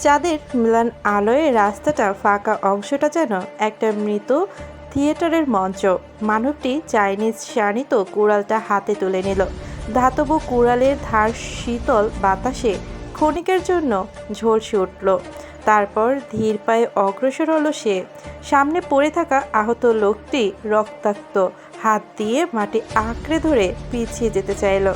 চাঁদের ম্লান আলোয় রাস্তাটা ফাঁকা অংশটা যেন একটা মৃত থিয়েটারের মঞ্চ। মানবটি চাইনিজ শানিত কুড়ালটা হাতে তুলে নিল। ধাতব কুড়ালের ধার শীতল বাতাসে ক্ষণিকের জন্য ঝলসে উঠল। তারপর ধীর পায়ে অগ্রসর হলো সে। সামনে পড়ে থাকা আহত লোকটি রক্তাক্ত হাত দিয়ে মাটি আঁকড়ে ধরে পিছিয়ে যেতে চাইল,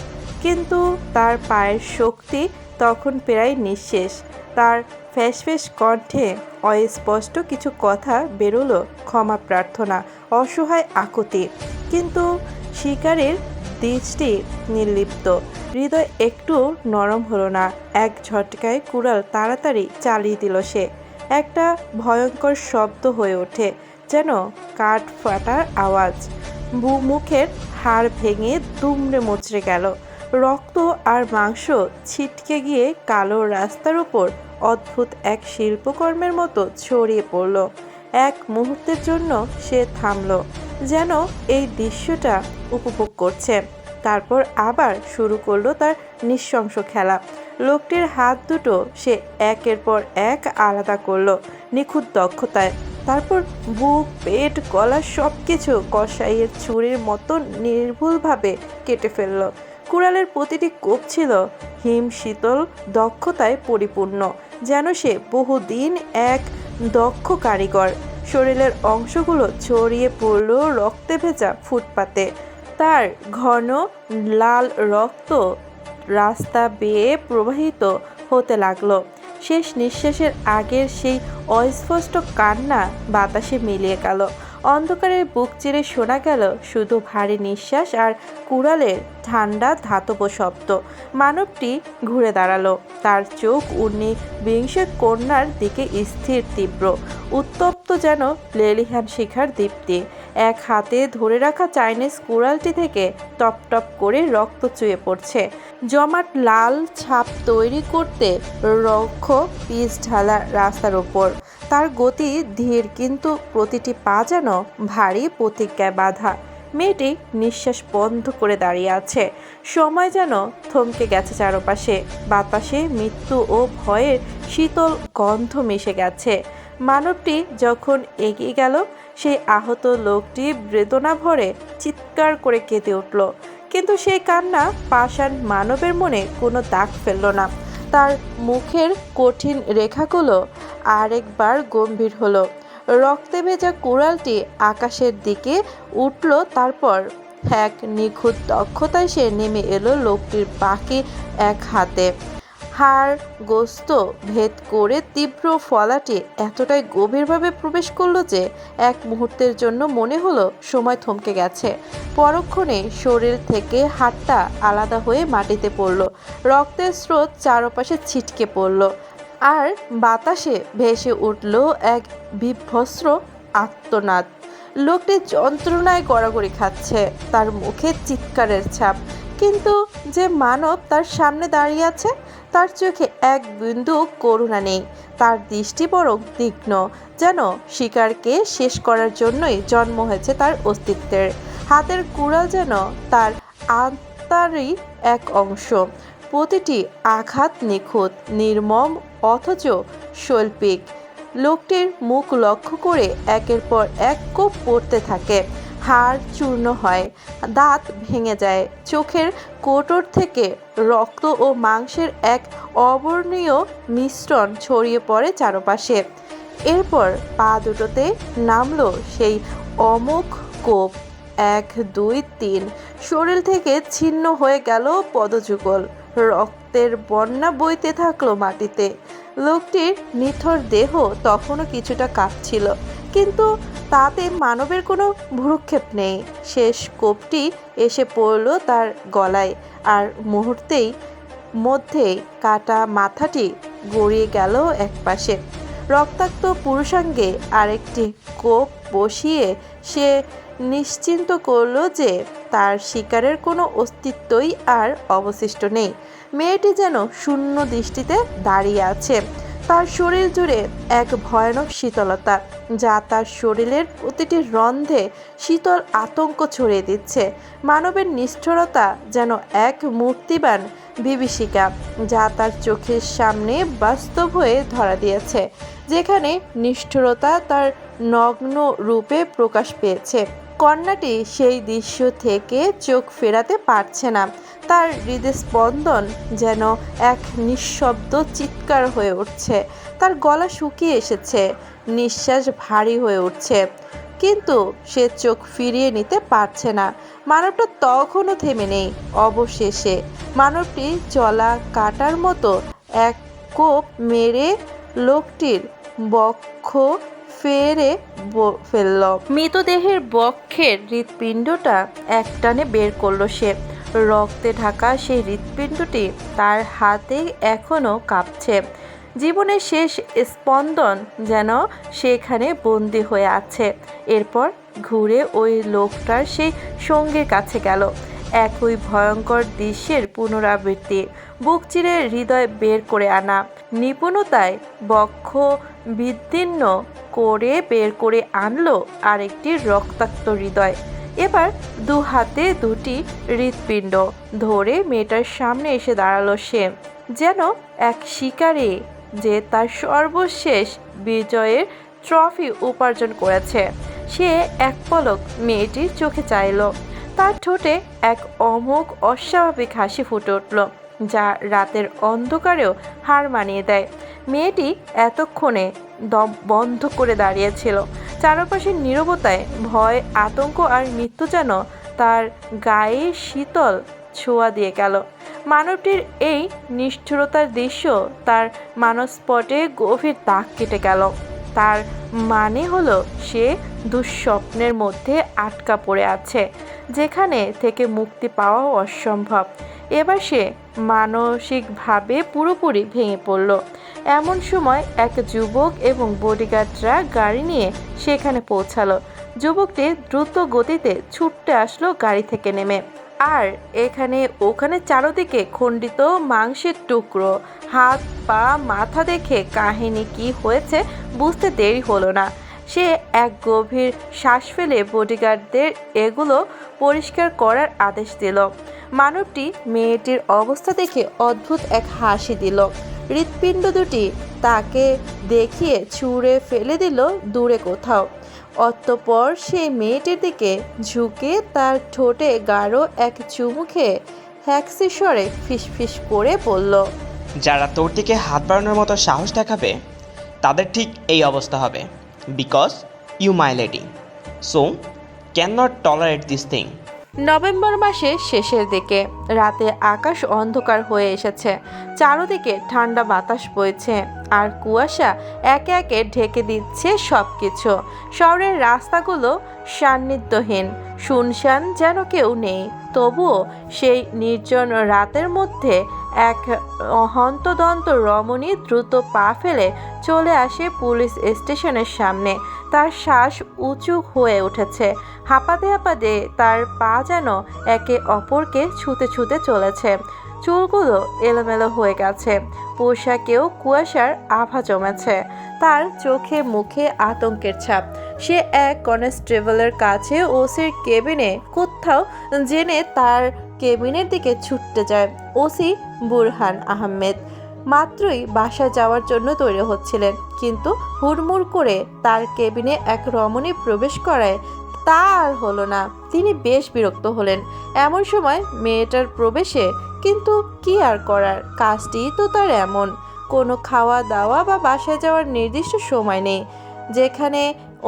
কিন্তু তার পায়ের শক্তি তখন প্রায় নিঃশেষ। তার ফ্যাঁস কণ্ঠে অস্পষ্ট কিছু কথা বেরোলো, ক্ষমা প্রার্থনা, অসহায় আকুতি। কিন্তু শিকারের দৃষ্টি নির্লিপ্ত, হৃদয় একটু নরম হলো না। এক ঝটকায় কুড়াল তাড়াতাড়ি চালিয়ে দিল সে। একটা ভয়ঙ্কর শব্দ হয়ে ওঠে, যেন কাঠ ফাটার আওয়াজ। মুখের হাড় ভেঙে দুমড়ে মুচড়ে গেল। রক্ত আর মাংস ছিটকে গিয়ে কালো রাস্তার উপর অদ্ভুত এক শিল্পকর্মের মতো ছড়িয়ে পড়ল। এক মুহূর্তের জন্য সে থামল, যেন এই দৃশ্যটা উপভোগ করছে। তারপর আবার শুরু করলো তার নৃশংস খেলা। লোকটির হাত দুটো সে একের পর এক আলাদা করলো নিখুঁত দক্ষতায়। তারপর বুক, পেট, গলা সব কিছু কসাইয়ের ছুরির মতো নির্ভুলভাবে কেটে ফেলল। কুড়ালের প্রতিটি কোপ ছিল হিম শীতল দক্ষতায় পরিপূর্ণ, যেন সে বহুদিন এক দক্ষ কারিগর। শরীরের অংশগুলো ছড়িয়ে পড়ল রক্তে ভেজা ফুটপাতে। তার ঘন লাল রক্ত রাস্তা বেয়ে প্রবাহিত হতে লাগলো। শেষ নিঃশ্বাসের আগের সেই অস্পষ্ট কান্না বাতাসে মিলিয়ে গেল। অন্ধকারের বুক চিরে শোনা গেল শুধু ভারী নিঃশ্বাস আর কুড়ালের ঠান্ডা ধাতব শব্দ। মানবটি ঘুরে দাঁড়ালো, তার চোখ বিংশ কন্যার দিকে স্থির, তীব্র, উত্তপ্ত, যেন লেলিহান শিখার দীপ্তি। এক হাতে ধরে রাখা চাইনিজ কুড়ালটি থেকে টপ টপ করে রক্ত চুয়ে পড়ছে, জমাট লাল ছাপ তৈরি করতে রক্ষ পিচ ঢালা রাস্তার ওপর। তার গতি ধীর, কিন্তু প্রতিটি পা যেন ভারী প্রতিজ্ঞায় বাঁধা। মেয়েটি নিঃশ্বাস বন্ধ করে দাঁড়িয়ে আছে। সময় যেন থমকে গেছে চারপাশে। বাতাসে মৃত্যু ও ভয়ের শীতল গন্ধ মিশে গেছে। মানবটি যখন এগিয়ে গেল, সেই আহত লোকটি বেদনা ভরে চিৎকার করে কেঁদে উঠল। কিন্তু সেই কান্না পাষাণ মানবের মনে কোনো দাগ ফেলল না। তার মুখের কঠিন রেখাগুলো আরেকবার গম্ভীর হলো। রক্তে ভেজা কুড়ালটি আকাশের দিকে উঠল, তারপর এক নিখুঁত দক্ষতায় সে নেমে এলো লোকটির বাকি এক হাতে। হাড় গোস্ত ভেদ করে তীব্র ফলাটি এতটাই গভীরভাবে প্রবেশ করলো যে এক মুহূর্তের জন্য মনে হলো সময় থমকে গেছে। পরক্ষণে শরীর থেকে হাড়টা আলাদা হয়ে মাটিতে পড়ল। রক্তের স্রোত চারপাশে ছিটকে পড়ল, আর বাতাসে ভেসে উঠল এক বিভৎস আর্তনাদ। লোকটি যন্ত্রণায় গড়াগড়ি খাচ্ছে, তার মুখে চিৎকারের ছাপ। কিন্তু যে মানব তার সামনে দাঁড়িয়ে আছে, তার চোখে এক বিন্দু করুণা নেই। তার দৃষ্টি বরং তীক্ষ্ণ, যেন শিকারকে শেষ করার জন্যই জন্ম হয়েছে তার অস্তিত্বের। হাতের কুড়াল যেন তার আত্মারই এক অংশ। প্রতিটি আঘাত নিখুঁত, নির্মম, অথচ শৈল্পিক। লোকটির মুখ লক্ষ্য করে একের পর এক কোপ পড়তে থাকে। হাড় চূর্ণ হয়, দাঁত ভেঙে যায়, চোখের কোটর থেকে রক্ত ও মাংসের এক অবর্ণীয় মিশ্রণ ছড়িয়ে পড়ে চারপাশে। এরপর পা দুটোতে নামলো সেই অমোঘ কোপ। 1, 2, 3। শরীর থেকে ছিন্ন হয়ে গেল পদযুগল। রক্তের বন্যা বইতে থাকলো মাটিতে। লোকটির নিথর দেহ তখনও কিছুটা কাঁপছিল, কিন্তু তাতে মানবের কোনো ভ্রুক্ষেপ নেই। শেষ কোপটি এসে পড়ল তার গলায়, আর মুহূর্তেই মধ্যেই কাটা মাথাটি গড়িয়ে গেল একপাশে। রক্তাক্ত পুরুষাঙ্গে আরেকটি কোপ বসিয়ে সে নিশ্চিন্ত করল যে তার শিকারের কোনো অস্তিত্বই আর অবশিষ্ট নেই। মেয়েটি যেন শূন্য দৃষ্টিতে দাঁড়িয়ে আছে, তার শরীর জুড়ে এক ভয়ানক শীতলতা, যা তার শরীরের প্রতিটি রন্ধ্রে শীতল আতঙ্ক ছড়িয়ে দিচ্ছে। মানবের নিষ্ঠুরতা যেন এক মূর্তিবান বিভীষিকা, যা তার চোখের সামনে বাস্তব হয়ে ধরা দিয়েছে, যেখানে নিষ্ঠুরতা তার নগ্ন রূপে প্রকাশ পেয়েছে। কন্যাটি সেই দৃশ্য থেকে চোখ ফেরাতে পারছে না। তার হৃদস্পন্দন যেন এক নিঃশব্দ চিৎকার হয়ে উঠছে। তার গলা শুকিয়ে এসেছে, নিঃশ্বাস ভারী হয়ে উঠছে, কিন্তু সে চোখ ফিরিয়ে নিতে পারছে না। মানবটা তখনও থেমে নেই। অবশেষে মানবটি জলা কাটার মতো এক কোপ মেরে লোকটির বক্ষ ফেরে ফেলল। মৃতদেহের বক্ষের হৃৎপিণ্ডটা একটানে বের করলো সে। রক্তে ঢাকা সেই হৃৎপিণ্ডটি তার হাতে এখনো কাঁপছে। জীবনের শেষ স্পন্দন যেন সেখানে বন্দি হয়ে আছে। এরপর ঘুরে ওই লোকটার সেই সঙ্গীর কাছে গেল। একই ভয়ঙ্কর দৃশ্যের পুনরাবৃত্তি, বুক চিরে হৃদয় বের করে আনা, নিপুণতায় বক্ষ বিদীর্ণ করে বের করে আনলো আরেকটি রক্তাক্ত হৃদয়। এবার দু হাতে দুটি হৃৎপিণ্ড ধরে মেয়েটার সামনে এসে দাঁড়ালো সে, যেন এক শিকারী যে তার সর্বশেষ বিজয়ের ট্রফি উপার্জন করেছে। সে এক পলক মেয়েটির চোখে চাইল। তার ঠোঁটে এক অমোঘ অস্বাভাবিক হাসি ফুটে উঠল, যা রাতের অন্ধকারেও হার মানিয়ে দেয়। মেয়েটি এতক্ষণে দম বন্ধ করে দাঁড়িয়েছিল। চারপাশের নীরবতায় ভয়, আতঙ্ক আর মৃত্যু যেন তার গায়ে শীতল ছোঁয়া দিয়ে গেল। মানবটির এই নিষ্ঠুরতার দৃশ্য তার মানসপটে গভীর দাগ কেটে গেল। তার মানে হলো সে দুঃস্বপ্নের মধ্যে আটকা পড়ে আছে, যেখানে থেকে মুক্তি পাওয়া অসম্ভব। এবার সে মানসিকভাবে পুরোপুরি ভেঙে পড়ল। এমন সময় এক যুবক এবং বডিগার্ডরা গাড়ি নিয়ে সেখানে পৌঁছালো। যুবকটি দ্রুত গতিতে ছুটতে আসলো গাড়ি থেকে নেমে। আর এখানে ওখানে চারদিকে খণ্ডিত মাংসের টুকরো, হাত পা মাথা দেখে কাহিনী কি হয়েছে বুঝতে দেরি হলো না। সে এক গভীর শ্বাস ফেলে বডিগার্ডদের এগুলো পরিষ্কার করার আদেশ দিল। মানবটি মেয়েটির অবস্থা দেখে অদ্ভুত এক হাসি দিল। হৃৎপিণ্ড দুটি তাকে দেখিয়ে ছুঁড়ে ফেলে দিল দূরে কোথাও। অতঃপর সেই মেয়েটির দিকে ঝুঁকে তার ঠোঁটে গাঢ় এক চুমু খেয়ে হ্যাক্সি স্বরে ফিসফিস করে বলল, যারা তোর দিকে হাত বাড়ানোর মতো সাহস দেখাবে তাদের ঠিক এই অবস্থা হবে, because you my lady, so can not tolerate this thing. November মাসের শেষের দিকে রাতে আকাশ অন্ধকার হয়ে এসেছে। চারদিকে ঠান্ডা বাতাস বইছে আর কুয়াশা একে একে ঢেকে দিচ্ছে সবকিছু। শহরের রাস্তাগুলো সান্নিধ্যহীন, শুনশান, যেন কেউ নেই। তবুও সেই নির্জন রাতের মধ্যে এক হন্তদন্ত রমণী দ্রুত পা ফেলে চলে আসে পুলিশ স্টেশনের সামনে। তার শ্বাস উঁচু হয়ে উঠেছে, হাঁপাতে হাঁপাতে তার পা যেন একে অপরকে ছুঁতে ছুঁতে চলেছে। চুলগুলো এলোমেলো হয়ে গেছে, পোশাকেও কুয়াশার আভা জমেছে। তার চোখে মুখে আতঙ্কের ছাপ। সে এক কনস্টেবলের কাছে ওসির কেবিনে কোথাও জেনে তার কেবিনের দিকে ছুটতে যায়। ওসি বুরহান আহমেদ মাত্রই বাসায় যাওয়ার জন্য তৈরি হচ্ছিলেন, কিন্তু হুড়মুড় করে তার কেবিনে এক রমণী প্রবেশ করায় তা আর হলো না। তিনি বেশ বিরক্ত হলেন এমন সময় মেয়েটার প্রবেশে, কিন্তু কি আর করার, কাজটিই তো তার এমন। কোনো খাওয়া দাওয়া বা বাসায় যাওয়ার নির্দিষ্ট সময় নেই। যেখানে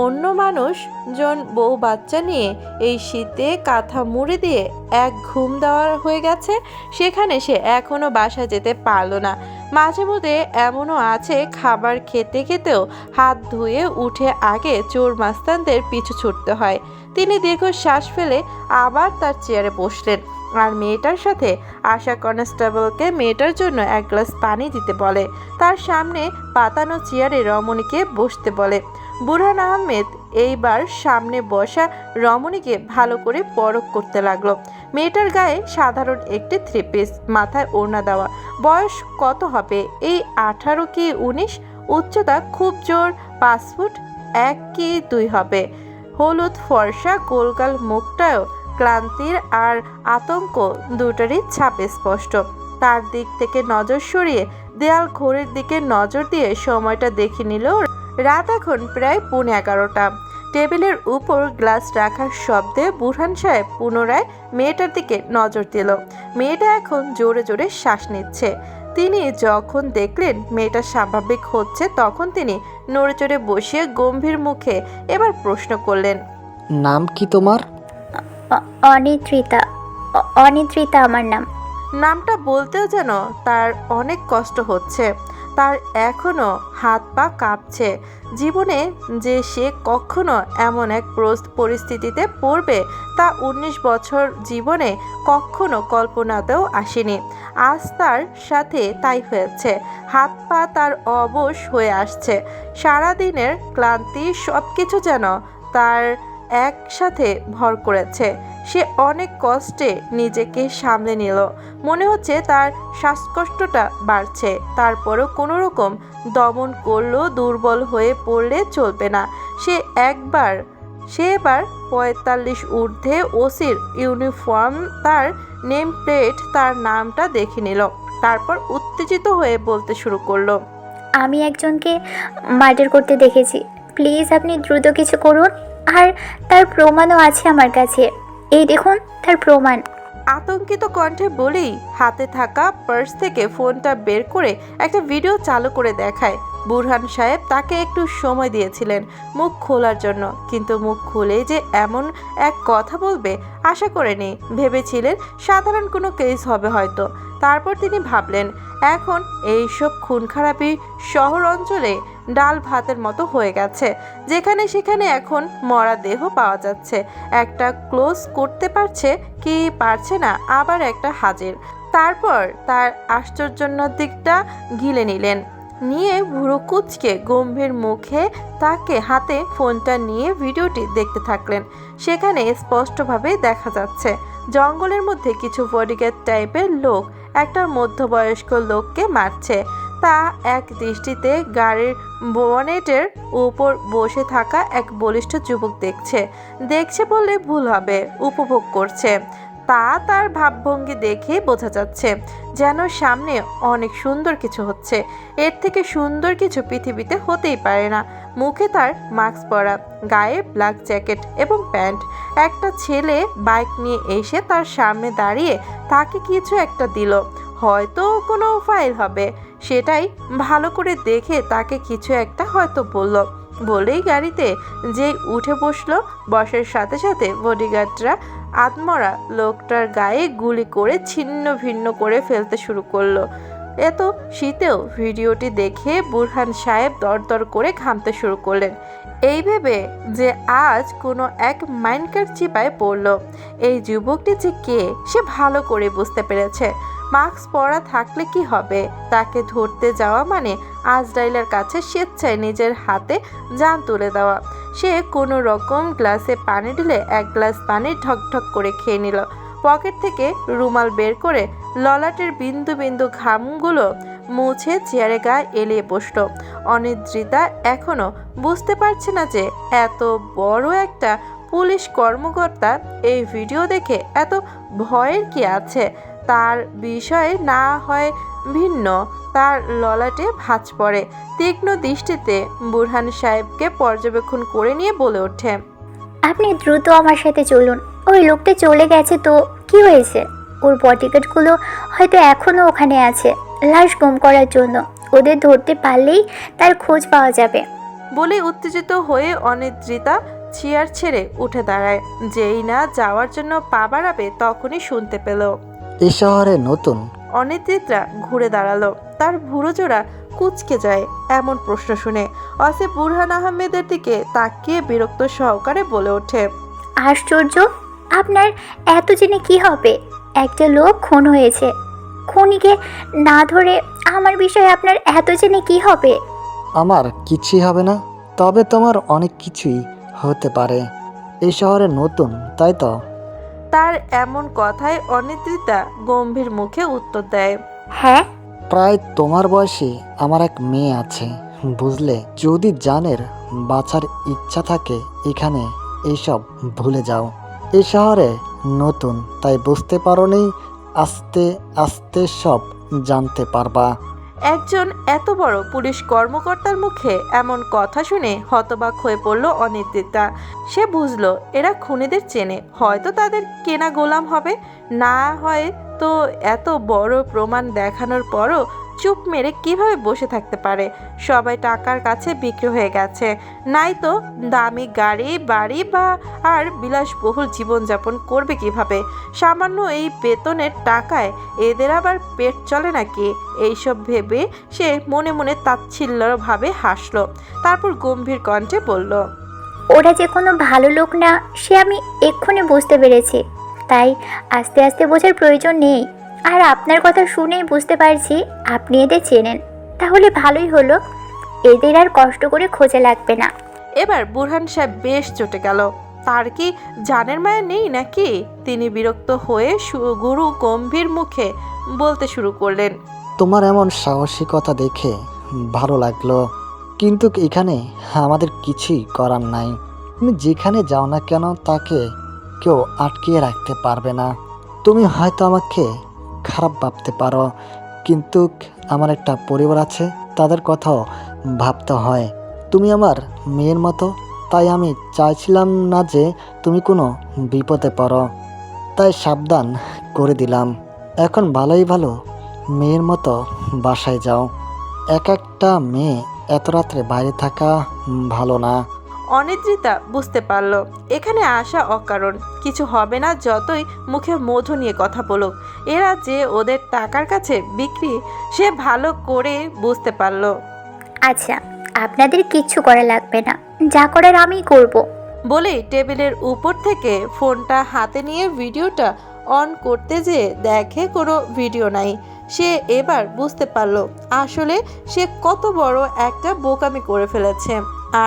অন্য মানুষজন বউ বাচ্চা নিয়ে এই শীতে কাঁথা মুড়ি দিয়ে এক ঘুম দেওয়া হয়ে গেছে, সেখানে সে এখনও বাসায় যেতে পারল না। মাঝে মধ্যে এমনও আছে খাবার খেতে খেতেও হাত ধুয়ে উঠে আগে চোর মাস্তানদের পিছু ছুটতে হয়। তিনি দীর্ঘ শ্বাস ফেলে আবার তার চেয়ারে বসলেন আর মেয়েটার সাথে আসা কনস্টেবলকে মেয়েটার জন্য এক গ্লাস পানি দিতে বলে। তার সামনে পাতানো চেয়ারে রমণীকে বসতে বলে। বুরহান আহমেদ এইবার সামনে বসা রমণীকে ভালো করে পরখ করতে লাগলো। মেয়েটার গায়ে সাধারণ একটি থ্রি পিস, মাথায় ওড়না দেওয়া। বয়স কত হবে, এই 18 কি 19। উচ্চতা খুব জোর 5 ফুট 1 কি 2 হবে। হলুদ ফর্সা গোলগাল মুখটাও ক্লান্তির আর আতঙ্ক দুটারই ছাপ স্পষ্ট। তার দিক থেকে নজর সরিয়ে দেয়াল ঘড়ির দিকে নজর দিয়ে সময়টা দেখে নিল। রাত এখন প্রায় 11:30। টেবিলের উপর গ্লাস রাখার শব্দে বুরহান সাহেব পুনরায় মেয়েটার দিকে নজর দিল। মেয়েটা এখন জোরে জোরে শ্বাস নিচ্ছে। তিনি যখন দেখলেন মেয়েটা স্বাভাবিক হচ্ছে তখন তিনি নড়েচড়ে বসিয়ে গম্ভীর মুখে এবার প্রশ্ন করলেন, নাম কি তোমার? অনিদ্রিতা। অনিদ্রিতা আমার নাম। নামটা বলতেও যেন তার অনেক কষ্ট হচ্ছে। তার এখনো হাত পা কাঁপছে। জীবনে যে সে কখনো এমন এক পরিস্থিতিতে পড়বে তা 19 বছর জীবনে কখনো কল্পনাতেও আসেনি। আজ তার সাথে তাই হয়েছে। হাত পা তার অবশ হয়ে আসছে। সারাদিনের ক্লান্তি সব কিছু যেন তার একসাথে ভর করেছে। সে অনেক কষ্টে নিজেকে সামলে নিল। মনে হচ্ছে তার শ্বাসকষ্টটা বাড়ছে। তারপরও কোনো রকম দমন করলেও দুর্বল হয়ে পড়লে চলবে না। সে এবার 45 ঊর্ধ্বে ওসির ইউনিফর্ম, তার নেম প্লেট, তার নামটা দেখে নিল। তারপর উত্তেজিত হয়ে বলতে শুরু করলো, আমি একজনকে মার্ডার করতে দেখেছি। প্লিজ আপনি দ্রুত কিছু করুন। আর তার প্রমাণও আছে আমার কাছে। এই দেখুন তার প্রমাণ। আতঙ্কিত কণ্ঠে বলেই হাতে থাকা পার্স থেকে ফোনটা বের করে একটা ভিডিও চালু করে দেখায়। বুরহান সাহেব তাকে একটু সময় দিয়েছিলেন মুখ খোলার জন্য, কিন্তু মুখ খুলেই যে এমন এক কথা বলবে আশা করেনি। ভেবেছিলেন সাধারণ কোনো কেস হবে হয়তো। তারপর তিনি ভাবলেন এখন এইসব খুন খারাপি শহর অঞ্চলে ডাল ভাতের মতো হয়ে গেছে। যেখানে সেখানে এখন মরা দেহ পাওয়া যাচ্ছে। একটা ক্লোজ করতে পারছে কি পারছে না, আবার একটা হাজির। তারপর তার আশ্চর্যজনক দিকটা গিলে নিয়ে ভুরু কুঁচকে গম্ভীর মুখে তাকে হাতে ফোনটা নিয়ে ভিডিওটি দেখতে থাকলেন। সেখানে স্পষ্টভাবে দেখা যাচ্ছে জঙ্গলের মধ্যে কিছু বডিগার্ড টাইপের লোক একটা মধ্যবয়স্ক লোককে মারছে। তা এক দৃষ্টিতে গাড়ির বনেটের উপর বসে থাকা এক বলিষ্ঠ যুবক দেখছে বললে ভুল হবে, উপভোগ করছে। তা তার ভাবভঙ্গি দেখে বোঝা যাচ্ছে যেন সামনে অনেক সুন্দর কিছু হচ্ছে। এর থেকে সুন্দর কিছু পৃথিবীতে হতেই পারে না। মুখে তার মাস্ক পরা, গায়ে ব্ল্যাক জ্যাকেট এবং প্যান্ট। একটা ছেলে বাইক নিয়ে এসে তার সামনে দাঁড়িয়ে তাকে কিছু একটা দিল। হয়তো কোনো ফাইল হবে, সেটাই ভালো করে দেখে তাকে কিছু একটা হয়তো বলেই গাড়িতে যেই উঠে বসলো, বসার সাথে সাথে বডিগার্ডরা আত্মরা লোকটার গায়ে গুলি করে ছিন্ন ভিন্ন করে ফেলতে শুরু করলো। এত শীতেও ভিডিওটি দেখে বুরহান সাহেব দরদর করে ঘামতে শুরু করলেন। এই ভেবে যে আজ কোনো এক মাইনকার চিপায় পড়ল। এই যুবকটি যে কে সে ভালো করে বুঝতে পেরেছে। মাস্ক পরা থাকলে কি হবে? তাকে ধরতে যাওয়া মানে আজরাইলের কাছে স্বেচ্ছায় নিজের হাতে জান তুলে দেওয়া। সে কোনো রকম গ্লাসে পানি ঢেলে এক গ্লাস পানি ঢকঢক করে খেয়ে নিল। পকেট থেকে রুমাল বের করে ললাটের বিন্দু বিন্দু ঘামগুলো মুছে চেয়ারে গায়ে এলিয়ে বসল। অনিদ্রিতা এখনো বুঝতে পারছে না যে এত বড় একটা পুলিশ কর্মকর্তা এই ভিডিও দেখে এত ভয়ের কি আছে। তার বিষয় না হয় ভিন্ন। তার ললাটে ভাঁজ পড়ে। তীক্ষ্ণ দৃষ্টিতে বুরহান সাহেবকে পর্যবেক্ষণ করে নিয়ে বলে ওঠে, আপনি দ্রুত আমার সাথে চলুন। ওই লোকটা চলে গেছে তো কি হয়েছে? ওর বডিগার্ডগুলো হয়তো এখনও ওখানে আছে লাশ গুম করার জন্য। ওদের ধরতে পারলেই তার খোঁজ পাওয়া যাবে। বলে উত্তেজিত হয়ে অনিদ্রিতা চেয়ার ছেড়ে উঠে দাঁড়ায়। যেই না যাওয়ার জন্য পা বাড়াবে তখনই শুনতে পেল, এই শহরে নতুন? অনিদ্রিতা ঘুরে দাঁড়ালো। তার ভুরু জোড়া কুঁচকে যায় এমন প্রশ্ন শুনে। আসিফ বুরহান আহমেদের দিকে তাকিয়ে বিরক্ত সহকারে বলে ওঠে, আশ্চর্য! আপনার এত জেনে কি হবে? একটা লোক খুন হয়েছে। খুনিকে না ধরে আমার বিষয়ে আপনার এত জেনে কি হবে? আমার কিছুই হবে না, তবে তোমার অনেক কিছুই হতে পারে। এই শহরে নতুন, তাই তো? তার এমন কথায় অনিদ্রিতা গম্ভীর মুখে উত্তর দেয়, হ্যাঁ। প্রায় তোমার বয়সী আমার এক মেয়ে আছে, বুঝলে? যদি জানের বাঁচার ইচ্ছা থাকে এখানে এইসব ভুলে যাও। এই শহরে নতুন, তাই বুঝতে পারোনি আস্তে আস্তে সব জানতে পারবা। একজন এত বড় পুলিশ কর্মকর্তার মুখে এমন কথা শুনে হতবাক হয়ে পড়ল অনিন্দিতা। সে বুঝলো এরা খুনিদের চেনে, হয়তো তাদের কেনা গোলাম হবে, না হয় তো এত বড় প্রমাণ দেখানোর পরও চুপ মেরে কিভাবে বসে থাকতে পারে। সবাই টাকার কাছে বিক্রি হয়ে গেছে, নাই তো দামি গাড়ি বাড়ি বা আর বিলাসবহুল জীবনযাপন করবে কিভাবে? সামান্য এই বেতনের টাকায় এদের আবার পেট চলে নাকি? এইসব ভেবে সে মনে মনে তাচ্ছিল্যভাবে হাসলো, তারপর গম্ভীর কণ্ঠে বলল, ওরা যে কোনো ভালো লোক না সে আমি এক্ষুনি বুঝতে পেরেছি, তাই আস্তে আস্তে বোঝার প্রয়োজন নেই। আর আপনার কথা শুনেই বুঝতে পারছি আপনি এদের চেনেন, তাহলে ভালোই হলো, এদের আর কষ্ট করে খোঁজা লাগবে না। এবার বুরহান সাহেব বেশ চটে গেল। তার কি জানের মায়া নেই নাকি? তিনি বিরক্ত হয়ে গুরু গম্ভীর মুখে বলতে শুরু করলেন, তোমার এমন সাহসিকতা দেখে ভালো লাগলো, কিন্তু এখানে আমাদের কিছুই করার নাই। তুমি যেখানে যাও না কেন তাকে কেউ আটকিয়ে রাখতে পারবে না। তুমি হয়তো আমাকে খারাপ ভাবতে পারো, কিন্তু আমার একটা পরিবার আছে, তাদের কথাও ভাবতে হয়। তুমি আমার মেয়ের মতো, তাই আমি চাইছিলাম না যে তুমি কোনো বিপদে পড়ো, তাই সাবধান করে দিলাম। এখন ভালোই ভালো মেয়ের মতো বাসায় যাও। এক একটা মেয়ে এত রাত্রে বাইরে থাকা ভালো না। অনিদ্রিতা বুঝতে পারল এখানে আসা অকারণ, কিছু হবে না যতই মুখে মধু নিয়ে কথা বলুক। এরা যে ওদের টাকার কাছে বিক্রি সে ভালো করে বুঝতে পারল। আচ্ছা, আপনাদের কিচ্ছু করা লাগবে না, যা করার আমিই করব। বলেই টেবিলের উপর থেকে ফোনটা হাতে নিয়ে ভিডিওটা অন করতে যেয়ে দেখে কোনো ভিডিও নাই। সে এবার বুঝতে পারল আসলে সে কত বড় একটা বোকামি করে ফেলেছে।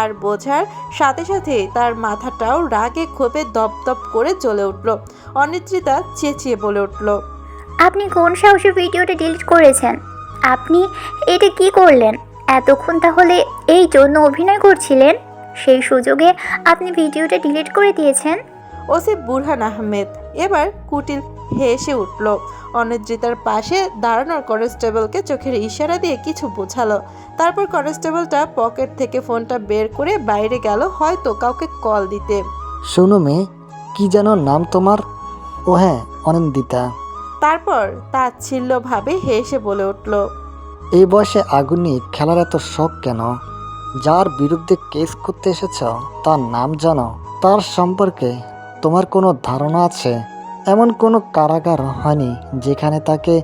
আর বোঝার সাথে সাথেই তার মাথাটাও রাগে ক্ষোভে দপদপ করে জ্বলে উঠল। অনিদ্রিতা চেঁচিয়ে বলে উঠল, আপনি কোন সাহসে ভিডিওটা ডিলিট করেছেন? আপনি এটা কি করলেন? এতক্ষণ তাহলে এই জন্য অভিনয় করছিলেন, সেই সুযোগে আপনি ভিডিওটা ডিলিট করে দিয়েছেন? ওসি বুরহান আহমেদ এবার কুটিল হেসে উঠল। অনিদ্রিতার পাশে দাঁড়ানোর কনস্টেবলকে চোখের ইশারা দিয়ে কিছু বোঝালো। তারপর কনস্টেবলটা পকেট থেকে ফোনটা বের করে বাইরে গেল হয়তো কাউকে কল দিতে। শোনো মেয়ে, কি যেন নাম তোমার? ও হ্যাঁ, অনিন্দিতা। তারপর তাচ্ছিল্যভাবে হেসে বলে উঠল, এই বয়সে আগুন নিয়ে খেলার এত শখ কেন? যার বিরুদ্ধে কেস করতে এসেছ তার নাম জানো? তার সম্পর্কে তোমার কোনো ধারণা আছে? এমন কোনো কারাগার হয়নি যেখানে তাকে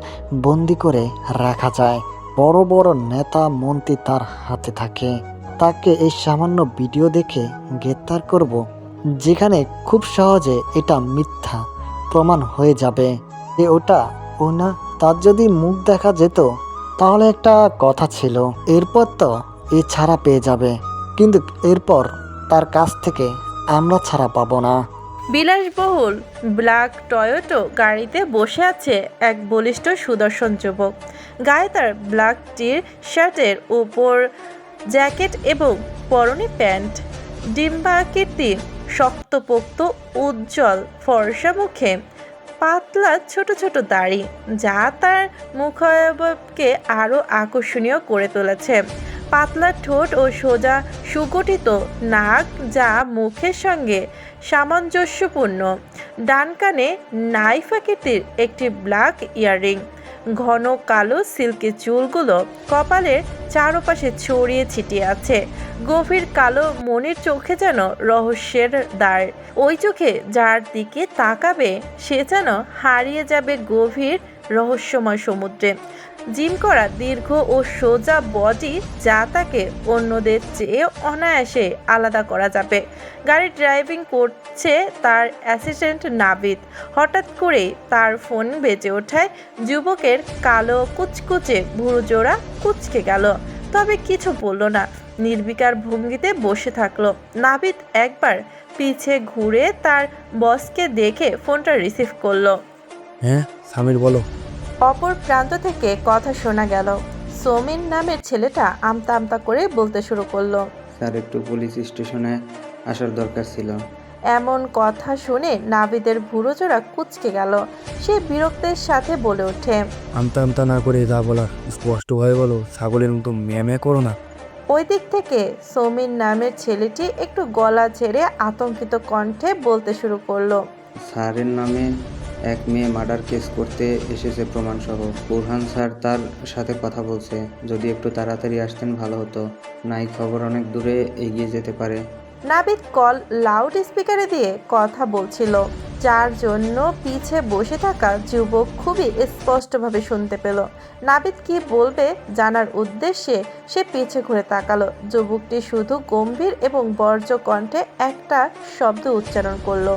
বন্দি করে রাখা যায়। বড় বড় নেতা মন্ত্রী তার হাতে থাকে। তাকে এই সামান্য ভিডিও দেখে গ্রেপ্তার করব, যেখানে খুব সহজে এটা মিথ্যা প্রমাণ হয়ে যাবে যে ওটা ও না। তার যদি মুখ দেখা যেত তাহলে একটা কথা ছিল, এরপর তো এ ছাড়া পেয়ে যাবে, কিন্তু এরপর তার কাছ থেকে আমরা ছাড়া পাবো না। বিলাসবহুল ব্ল্যাক টয়োটো গাড়িতে বসে আছে এক বলিষ্ঠ সুদর্শন যুবক। গায়ে তার ব্ল্যাক টির শার্টের উপর জ্যাকেট এবং পরনে প্যান্ট। ডিম্বাকৃতি শক্তপোক্ত উজ্জ্বল ফর্সা মুখে পাতলা ছোট ছোট দাড়ি, যা তার মুখাবয়বকে আরও আকর্ষণীয় করে তুলেছে। পাতলা ঠোঁট ও সোজা সুগঠিত নাক যা মুখের সঙ্গে সামঞ্জস্যপূর্ণ। ডান কানে নাইফ আকৃতির একটি ব্ল্যাক ইয়াররিং। ঘন কালো সিল্কি চুলগুলো কপালের চারপাশে ছড়িয়ে ছিটিয়ে আছে। গভীর কালো মনির চোখে যেন রহস্যের দ্বার। ওই চোখে যার দিকে তাকাবে সে যেন হারিয়ে যাবে গভীর রহস্যময় সমুদ্রে। জিম করা দীর্ঘ ও সোজা বডি যা তাকে অন্যদের চেয়ে অনায়াসে আলাদা করা যাবে। গাড়ি ড্রাইভিং করছে তার অ্যাসিস্ট্যান্ট নাবিদ। হঠাৎ করেই তার ফোন বেজে ওঠায় যুবকের কালো কুচকুচে ভুরু জোড়া কুচকে গেল, তবে কিছু বলল না। নির্বিকার ভঙ্গিতে বসে থাকলো। নাবিদ একবার পিছে ঘুরে তার বসকে দেখে ফোনটা রিসিভ করলো। হ্যাঁ সামির, বলো। অপর প্রান্ত থেকে কথা শোনা গেল। সৌমিন নামের ছেলেটা আমতা আমতা করে বলতে শুরু করলো, স্যার, একটু পুলিশ স্টেশনে আসার দরকার ছিল। এমন কথা শুনে নাবিদের ভুরুজোড়া কুঁচকে গেল। সে বিরক্তের সাথে বলে ওঠে, আমতা আমতা না করে যা বলার স্পষ্টভাবে বলো, ছাগলের মতো ম্যামে করো না। ওই দিক থেকে সমীর নামের ছেলেটি একটু গলা ছেড়ে আতঙ্কিত কণ্ঠে বলতে শুরু করলো। স্যারের নামে এক মেয়ে মার্ডার কেস করতে এসেছে প্রমাণসহ। বুরহান স্যার তার সাথে কথা বলছে। যদি একটু তাড়াতাড়ি আসতেন ভালো হতো, নাই খবর অনেক দূরে এগিয়ে যেতে পারে। নাবিদ কল লাউড স্পিকারে দিয়ে কথা বলছিল, যার জন্য পিছে বসে থাকা যুবক খুবই স্পষ্টভাবে শুনতে পেল। নাবিদ কি বলবে জানার উদ্দেশ্যে সে পিছে ঘুরে তাকালো। যুবকটি শুধু গম্ভীর এবং বর্জ্য কণ্ঠে একটা শব্দ উচ্চারণ করলো।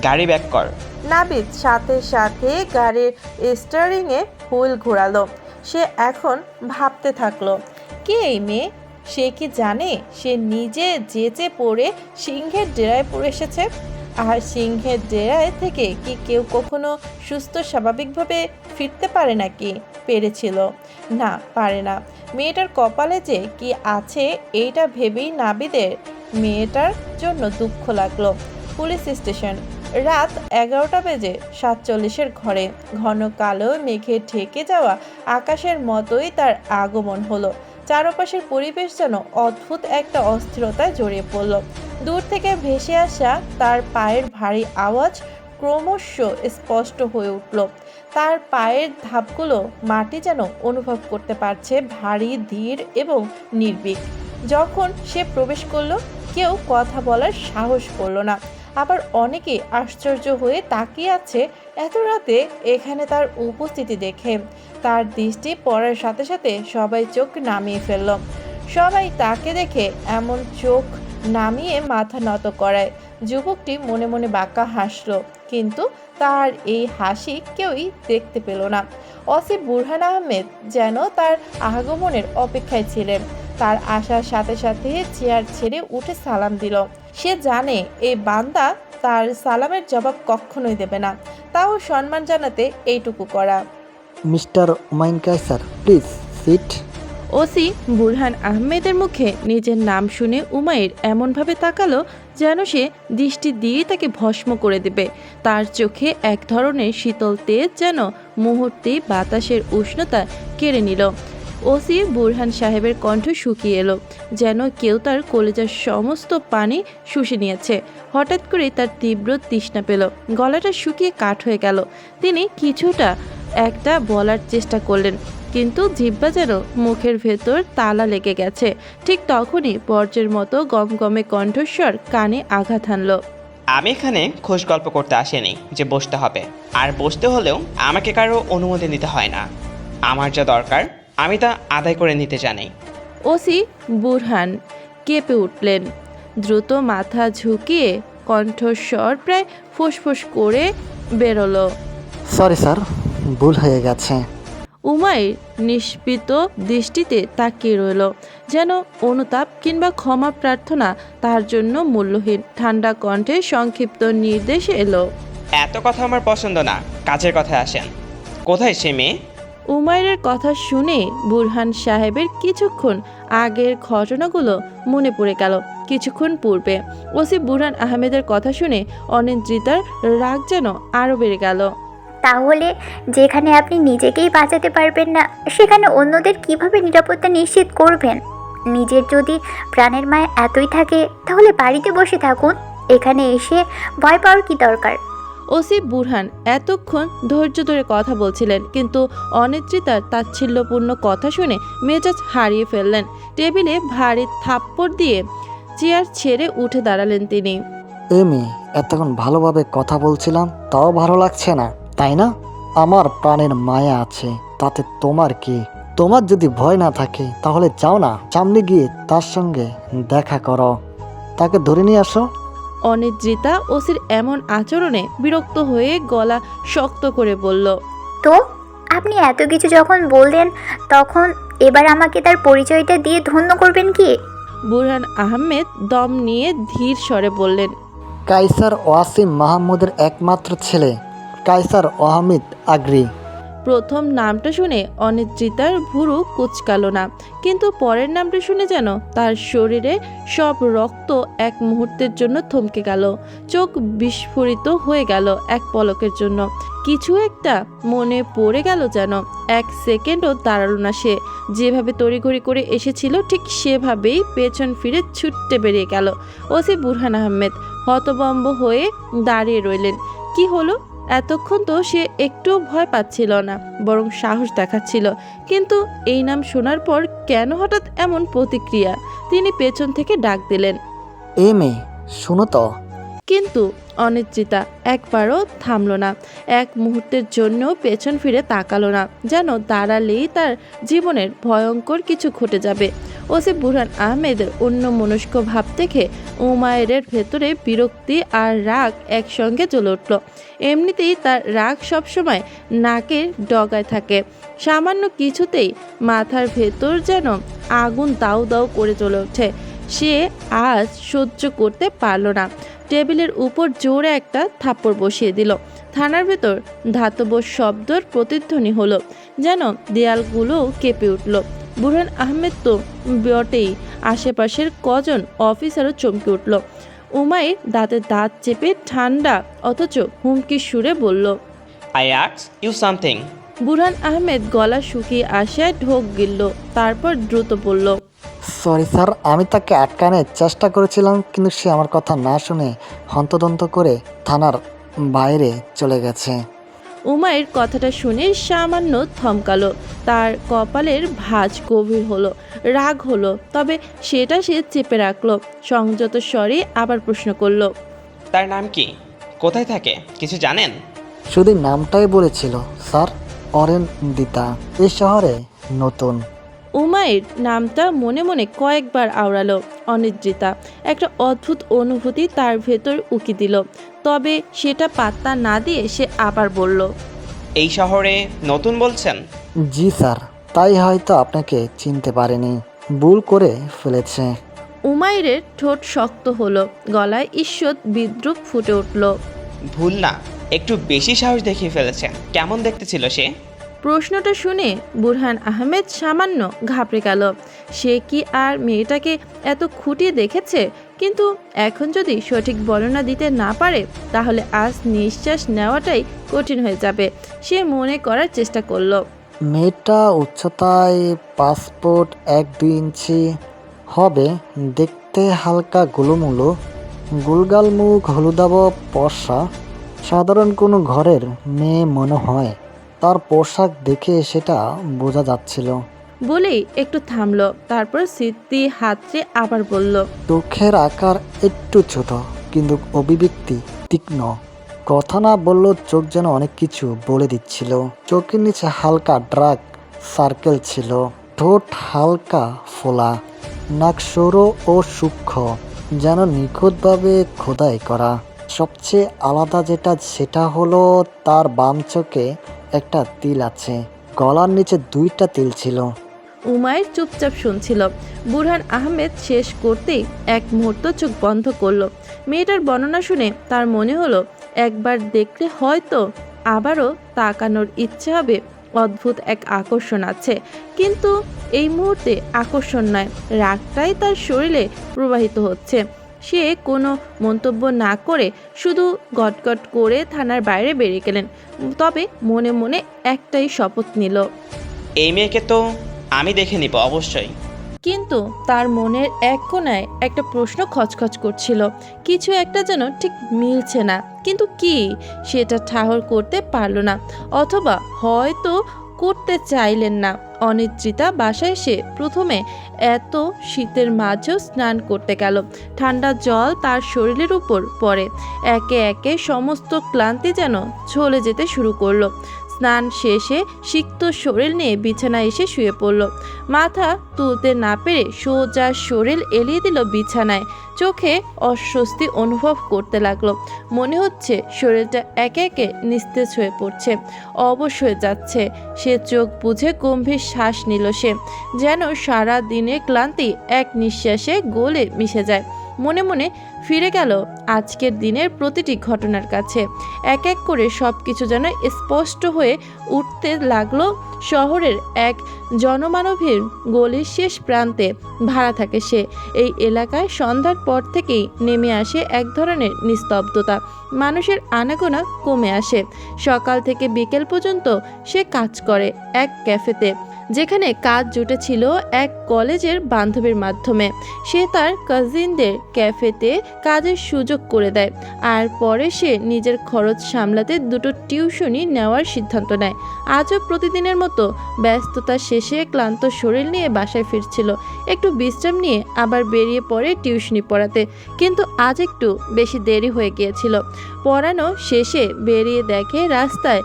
গাড়ি ব্যাক কর। নাবিদ সাথে সাথে গাড়ির স্টিয়ারিংয়ে হুইল ঘোরালো। সে এখন ভাবতে থাকলো, কে এই মেয়ে? সে কি জানে সে নিজে যেচে পড়ে সিংহের ডেরায় পড়ে এসেছে? আর সিংহের ডেরায় থেকে কি কেউ কখনো সুস্থ স্বাভাবিকভাবে ফিরতে পারে নাকি? পেরেছিল না, পারে না। মেয়েটার কপালে যে কি আছে এইটা ভেবেই নাবিদের মেয়েটার জন্য দুঃখ লাগলো। পুলিশ স্টেশন, রাত 11:47 ঘরে। ঘন কালো মেঘে ঢেকে যাওয়া আকাশের মতোই তার আগমন হলো। চারপাশের পরিবেশ যেন অদ্ভুত একটা অস্থিরতায় জড়িয়ে পড়ল। দূর থেকে ভেসে আসা তার পায়ের ভারী আওয়াজ ক্রমশ স্পষ্ট হয়ে উঠল। তার পায়ের ধাপগুলো মাটি যেন অনুভব করতে পারছে, ভারী ধীর এবং নির্ভীক। যখন সে প্রবেশ করলো, কেউ কথা বলার সাহস করলো না। আবার অনেকে আশ্চর্য হয়ে তাকিয়ে আছে এত রাতে এখানে তার উপস্থিতি দেখে। তার দৃষ্টি পড়ার সাথে সাথে সবাই চোখ নামিয়ে ফেলল। সবাই তাকে দেখে এমন চোখ নামিয়ে মাথা নত করায়। যুবকটি মনে মনে বাঁকা হাসল, কিন্তু তার এই হাসি কেউই দেখতে পেল না। ওসি বুরহান আহমেদ যেন তার আগমনের অপেক্ষায় ছিলেন। তার আসার সাথে সাথে চেয়ার ছেড়ে উঠে সালাম দিল। সে জানে এই বান্দা তার সালামের জবাব কখনোই দেবে না, তাও সম্মান জানাতে এইটুকু করা। Mister Humayun Kaiser, please sit. OC Burhan আহমেদের মুখে নিজের নাম শুনে উমাইর এমনভাবে তাকালো যেন সে দৃষ্টি দিয়ে তাকে ভস্ম করে দেবে। তার চোখে এক ধরনের শীতল তেজ যেন মুহূর্তেই বাতাসের উষ্ণতা কেড়ে নিল। ওসি বুরহান সাহেবের কণ্ঠ শুকিয়ে এলো, যেন কেউ তার কলেজার সমস্ত পানি শুষে নিয়েছে। হঠাৎ করে তার তীব্র তৃষ্ণা পেল, গলাটা শুকিয়ে কাঠ হয়ে গেল। তিনি কিছুটা একটা বলার চেষ্টা করলেন, কিন্তু জিহ্বা যেন মুখের ভেতর তালা লেগে গেছে। ঠিক তখনই বর্জ্যের মতো গমগমে কণ্ঠস্বর কানে আঘাত হানল। আমি এখানে খোশ গল্প করতে আসিনি যে বসতে হবে, আর বসতে হলেও আমাকে কারো অনুমতি নিতে হয় না। আমার যা দরকার আমি তা আদায় করে নিতে জানি। ওসি বুরহান কেঁপে উঠলেন। দ্রুত মাথা ঝুঁকিয়ে কণ্ঠস্বর প্রায় ফুসফুস করে বেরোলো, সরি স্যার, ভুল হয়ে গেছে। উমাইর নিষ্পিত দৃষ্টিতে তাকিয়ে রইল, যেন অনুতাপ কিংবা ক্ষমা প্রার্থনা তার জন্য মূল্যহীন। ঠান্ডা কণ্ঠে সংক্ষিপ্ত নির্দেশ এলো, এত কথা আমার পছন্দ না, কাজের কথায় আসেন। কোথায় সে মেয়ে? উমাইরের কথা শুনে বুরহান সাহেবের কিছুক্ষণ আগের ঘটনাগুলো মনে পড়ে গেল। কিছুক্ষণ পূর্বে ওসি বুরহান আহমেদের কথা শুনে অনিন্দ্রিতার রাগ যেন আরও বেড়ে গেল। তাহলে যেখানে আপনি নিজেকেই বাঁচাতে পারবেন না, সেখানে অন্যদের কিভাবে নিরাপত্তা নিশ্চিত করবেন? নিজের যদি প্রাণের মায়া এতই থাকে তাহলে বাড়িতে বসে থাকুন। এখানে এসে ভয় পাওয়ার কি দরকার? ওসি বুরহান এতক্ষণ ধৈর্য ধরে কথা বলছিলেন, কিন্তু অনিদ্রিতার তাচ্ছিল্যপূর্ণ কথা শুনে মেজাজ হারিয়ে ফেললেন। টেবিলে ভারী থাপ্পড় দিয়ে চেয়ার ছেড়ে উঠে দাঁড়ালেন তিনি। এমি, এতক্ষণ ভালোভাবে কথা বলছিলাম, তাও ভালো লাগছে না, তাই না? আমার প্রাণের মায়া আছে, তাতে তোমার কি? তোমার যদি ভয় না থাকে তাহলে যাও না, সামনে গিয়ে তার সঙ্গে দেখা করো, তাকে ধরে নিয়ে আসো। অনিদ্রিতা ওসির এমন আচরণে বিরক্ত হয়ে গলা শক্ত করে বলল, তো আপনি এত কিছু যখন বললেন, তখন এবার আমাকে তার পরিচয়টা দিয়ে ধন্য করবেন কি? বুরহান আহমেদ দম নিয়ে ধীর স্বরে বললেন, কায়সার ওয়াসিম মাহমুদের একমাত্র ছেলে, কায়সার আহমেদ আগ্রি। প্রথম নামটা শুনে অনিদ্রিতার ভুরু কুচকালো না, কিন্তু পরের নামটা শুনে যেন তার শরীরে সব রক্ত এক মুহূর্তের জন্য থমকে গেল। চোখ বিস্ফোরিত হয়ে গেল এক পলকের জন্য। কিছু একটা মনে পড়ে গেল যেন। এক সেকেন্ডও দাঁড়ালো না সে। যেভাবে তড়িঘড়ি করে এসেছিল ঠিক সেভাবেই পেছন ফিরে ছুটতে বেরিয়ে গেল। ওসি বুরহান আহমেদ হতভম্ব হয়ে দাঁড়িয়ে রইলেন। কি হলো? এতক্ষণ তো সে একটু ভয় পাচ্ছিল না, বরং সাহস দেখাচ্ছিল, কিন্তু এই নাম শোনার পর কেন হঠাৎ এমন প্রতিক্রিয়া? তিনি পেছন থেকে ডাক দিলেন, এ মেয়ে, শুনো তো। কিন্তু অনিশ্চিতা একবারও থামল না, এক মুহূর্তের জন্য পেছন ফিরে তাকালো না, যেন দাঁড়ালেই তার জীবনের ভয়ঙ্কর কিছু ঘটে যাবে। ওসি বুরহান আহমেদের অন্য মনস্ক ভাব দেখে উমায়ের ভেতরে বিরক্তি আর রাগ একসঙ্গে জ্বলে উঠল। এমনিতেই তার রাগ সবসময় নাকের ডগায় থাকে, সামান্য কিছুতেই মাথার ভেতর যেন আগুন দাউ দাউ করে জ্বলে ওঠে। সে আজ সহ্য করতে পারল না। টেবিলের উপর জোরে একটা থাপ্পড় বসিয়ে দিল। থানার ভেতর ধাতব শব্দর প্রতিধ্বনি হলো, যেন দেয়ালগুলো কেঁপে উঠল। বুরহান আহমেদ তো বটেই, আশেপাশের কজন অফিসারও চমকে উঠল। উমাইর দাঁতে দাঁত চেপে ঠান্ডা অথচ হুমকির সুরে বলল, I ask you something. Burhan Ahmed গলা শুকিয়ে আসায় ঢোক গিলল, তারপর দ্রুত বলল, সরি স্যার, আমি তাকে আটকানোর চেষ্টা করেছিলাম, কিন্তু সে আমার কথা না শুনে হন্তদন্ত করে থানার বাইরে চলে গেছে। উমাইর কথাটা শুনে সামান্য থমকালো। তার কপালের ভাঁজ গভীর হলো, রাগ হলো, তবে সেটা সে চেপে রাখলো। সংযত স্বরে আবার প্রশ্ন করলো, তার নাম কি? কোথায় থাকে? কিছু জানেন? শুধু নামটাই বলেছিল স্যার, অরেন্দিতা। এই শহরে নতুন। উমাইর নামটা মনে মনে কয়েকবার আওড়ালো। অনিদ্রিতা একটা অদ্ভুত অনুভূতি তার ভেতর উকি দিল, তবে সেটা পাত্তা না দিয়ে সে আবার বলল, এই শহরে নতুন বলছেন? জি স্যার, তাই হয়তো আপনাকে চিনতে পারেনি, ভুল করে ফেলেছে। উমাইরের ঠোঁট শক্ত হলো, গলায় ঈষৎ বিদ্রুপ ফুটে উঠল। ভুল না, একটু বেশি সাহস দেখিয়ে ফেলেছে। কেমন দেখতে ছিল সে? প্রশ্নটা শুনে বুরহান আহমেদ সামান্য ঘাবড়ে গেল। সে কি আর মেয়েটাকে এত খুঁটিয়ে দেখেছে? কিন্তু এখন যদি সঠিক বর্ণনা দিতে না পারে, তাহলে আজ নিঃশ্বাস নেওয়াটাই কঠিন হয়ে যাবে। সে মনে করার চেষ্টা করলো। মেয়েটা উচ্চতায় পাসপোর্ট 1-2 ইঞ্চি হবে, দেখতে হালকা গোলুমুলো, গোলগাল মুখ, হলুদাভ পশা, সাধারণ কোনো ঘরের মেয়ে মনে হয়। তার পোশাক দেখে সেটা বোঝা যাচ্ছিল। বলেই একটু থামলো, তারপর স্মৃতি হাতড়ে আবার বলল, চোখের আকার একটু ছোট, কিন্তু অভিব্যক্তি তীক্ষ্ণ। কথা না বললেও চোখ যেন অনেক কিছু বলে দিচ্ছিল। চোখের নিচে হালকা ডার্ক সার্কেল ছিল, ঠোঁট হালকা ফোলা, নাক সরু ও সূক্ষ্ম, যেন নিখুঁতভাবে খোদাই করা। সবচেয়ে আলাদা সেটা হলো তার বাম চোখে একটা তিল আছে, গলার নিচে 2টা তিল ছিল। উমাইর চুপচাপ শুনছিল। বুরহান আহমেদ শেষ করতেই এক মুহূর্ত চোখ বন্ধ করলো। মেয়েটার বর্ণনা শুনে তার মনে হলো একবার দেখলে হয়তো আবারও তাকানোর ইচ্ছে হবে। অদ্ভুত এক আকর্ষণ আছে, কিন্তু এই মুহূর্তে আকর্ষণ নয়, রাগটাই তার শরীরে প্রবাহিত হচ্ছে। সে কোনো মন্তব্য না করে শুধু গটগট করে থানার বাইরে বেরিয়ে গেলেন, তবে মনে মনে একটাই শপথ নিল, এই মেয়েকে তো আমি দেখে নিব অবশ্যই। কিন্তু তার মনের এক কোণায় একটা প্রশ্ন খচখচ করছিল। কিছু একটা যেন ঠিক মিলছে না, কিন্তু কি সেটা ঠাহর করতে পারল না, অথবা হয়তো করতে চাইলেন না। অনিদ্রিতা বাসায় এসে প্রথমে এত শীতের মাঝেও স্নান করতে গেল। ঠান্ডা জল তার শরীরের উপর পড়ে, একে একে সমস্ত ক্লান্তি যেন চলে যেতে শুরু করলো। স্নান শেষে সিক্ত শরীর নিয়ে বিছানায় এসে শুয়ে পড়ল। মাথা তুলতে না পেরে সোজা শরীর এলিয়ে দিল বিছানায়। চোখে অস্বস্তি অনুভব করতে লাগলো। মনে হচ্ছে শরীরটা একে একে নিস্তেজ হয়ে পড়ছে, অবশ হয়ে যাচ্ছে। সে চোখ বুজে গম্ভীর শ্বাস নিল সে, যেন সারা দিনের ক্লান্তি এক নিঃশ্বাসে গলে মিশে যায়। মনে মনে ফিরে গেল আজকের দিনের প্রতিটি ঘটনার কাছে। এক এক করে সব কিছু যেন স্পষ্ট হয়ে উঠতে লাগলো। শহরের এক জনমানবহীন গলির শেষ প্রান্তে ভাড়া থাকে সে। এই এলাকায় সন্ধ্যার পর থেকেই নেমে আসে এক ধরনের নিস্তব্ধতা। মানুষের আনাগোনা কমে আসে। সকাল থেকে বিকেল পর্যন্ত সে কাজ করে এক ক্যাফেতে, যেখানে কাজ জুটেছিল এক কলেজের বান্ধবীর মাধ্যমে। সে তার কাজিনদের ক্যাফেতে কাজের সুযোগ করে দেয়, আর পরে সে নিজের খরচ সামলাতে দুটো টিউশনি নেওয়ার সিদ্ধান্ত নেয়। আজও প্রতিদিনের মতো ব্যস্ততা শেষে ক্লান্ত শরীর নিয়ে বাসায় ফিরছিল। একটু বিশ্রাম নিয়ে আবার বেরিয়ে পড়ে টিউশনি পড়াতে, কিন্তু আজ একটু বেশি দেরি হয়ে গিয়েছিল। পড়ানো শেষে বেরিয়ে দেখে রাস্তায়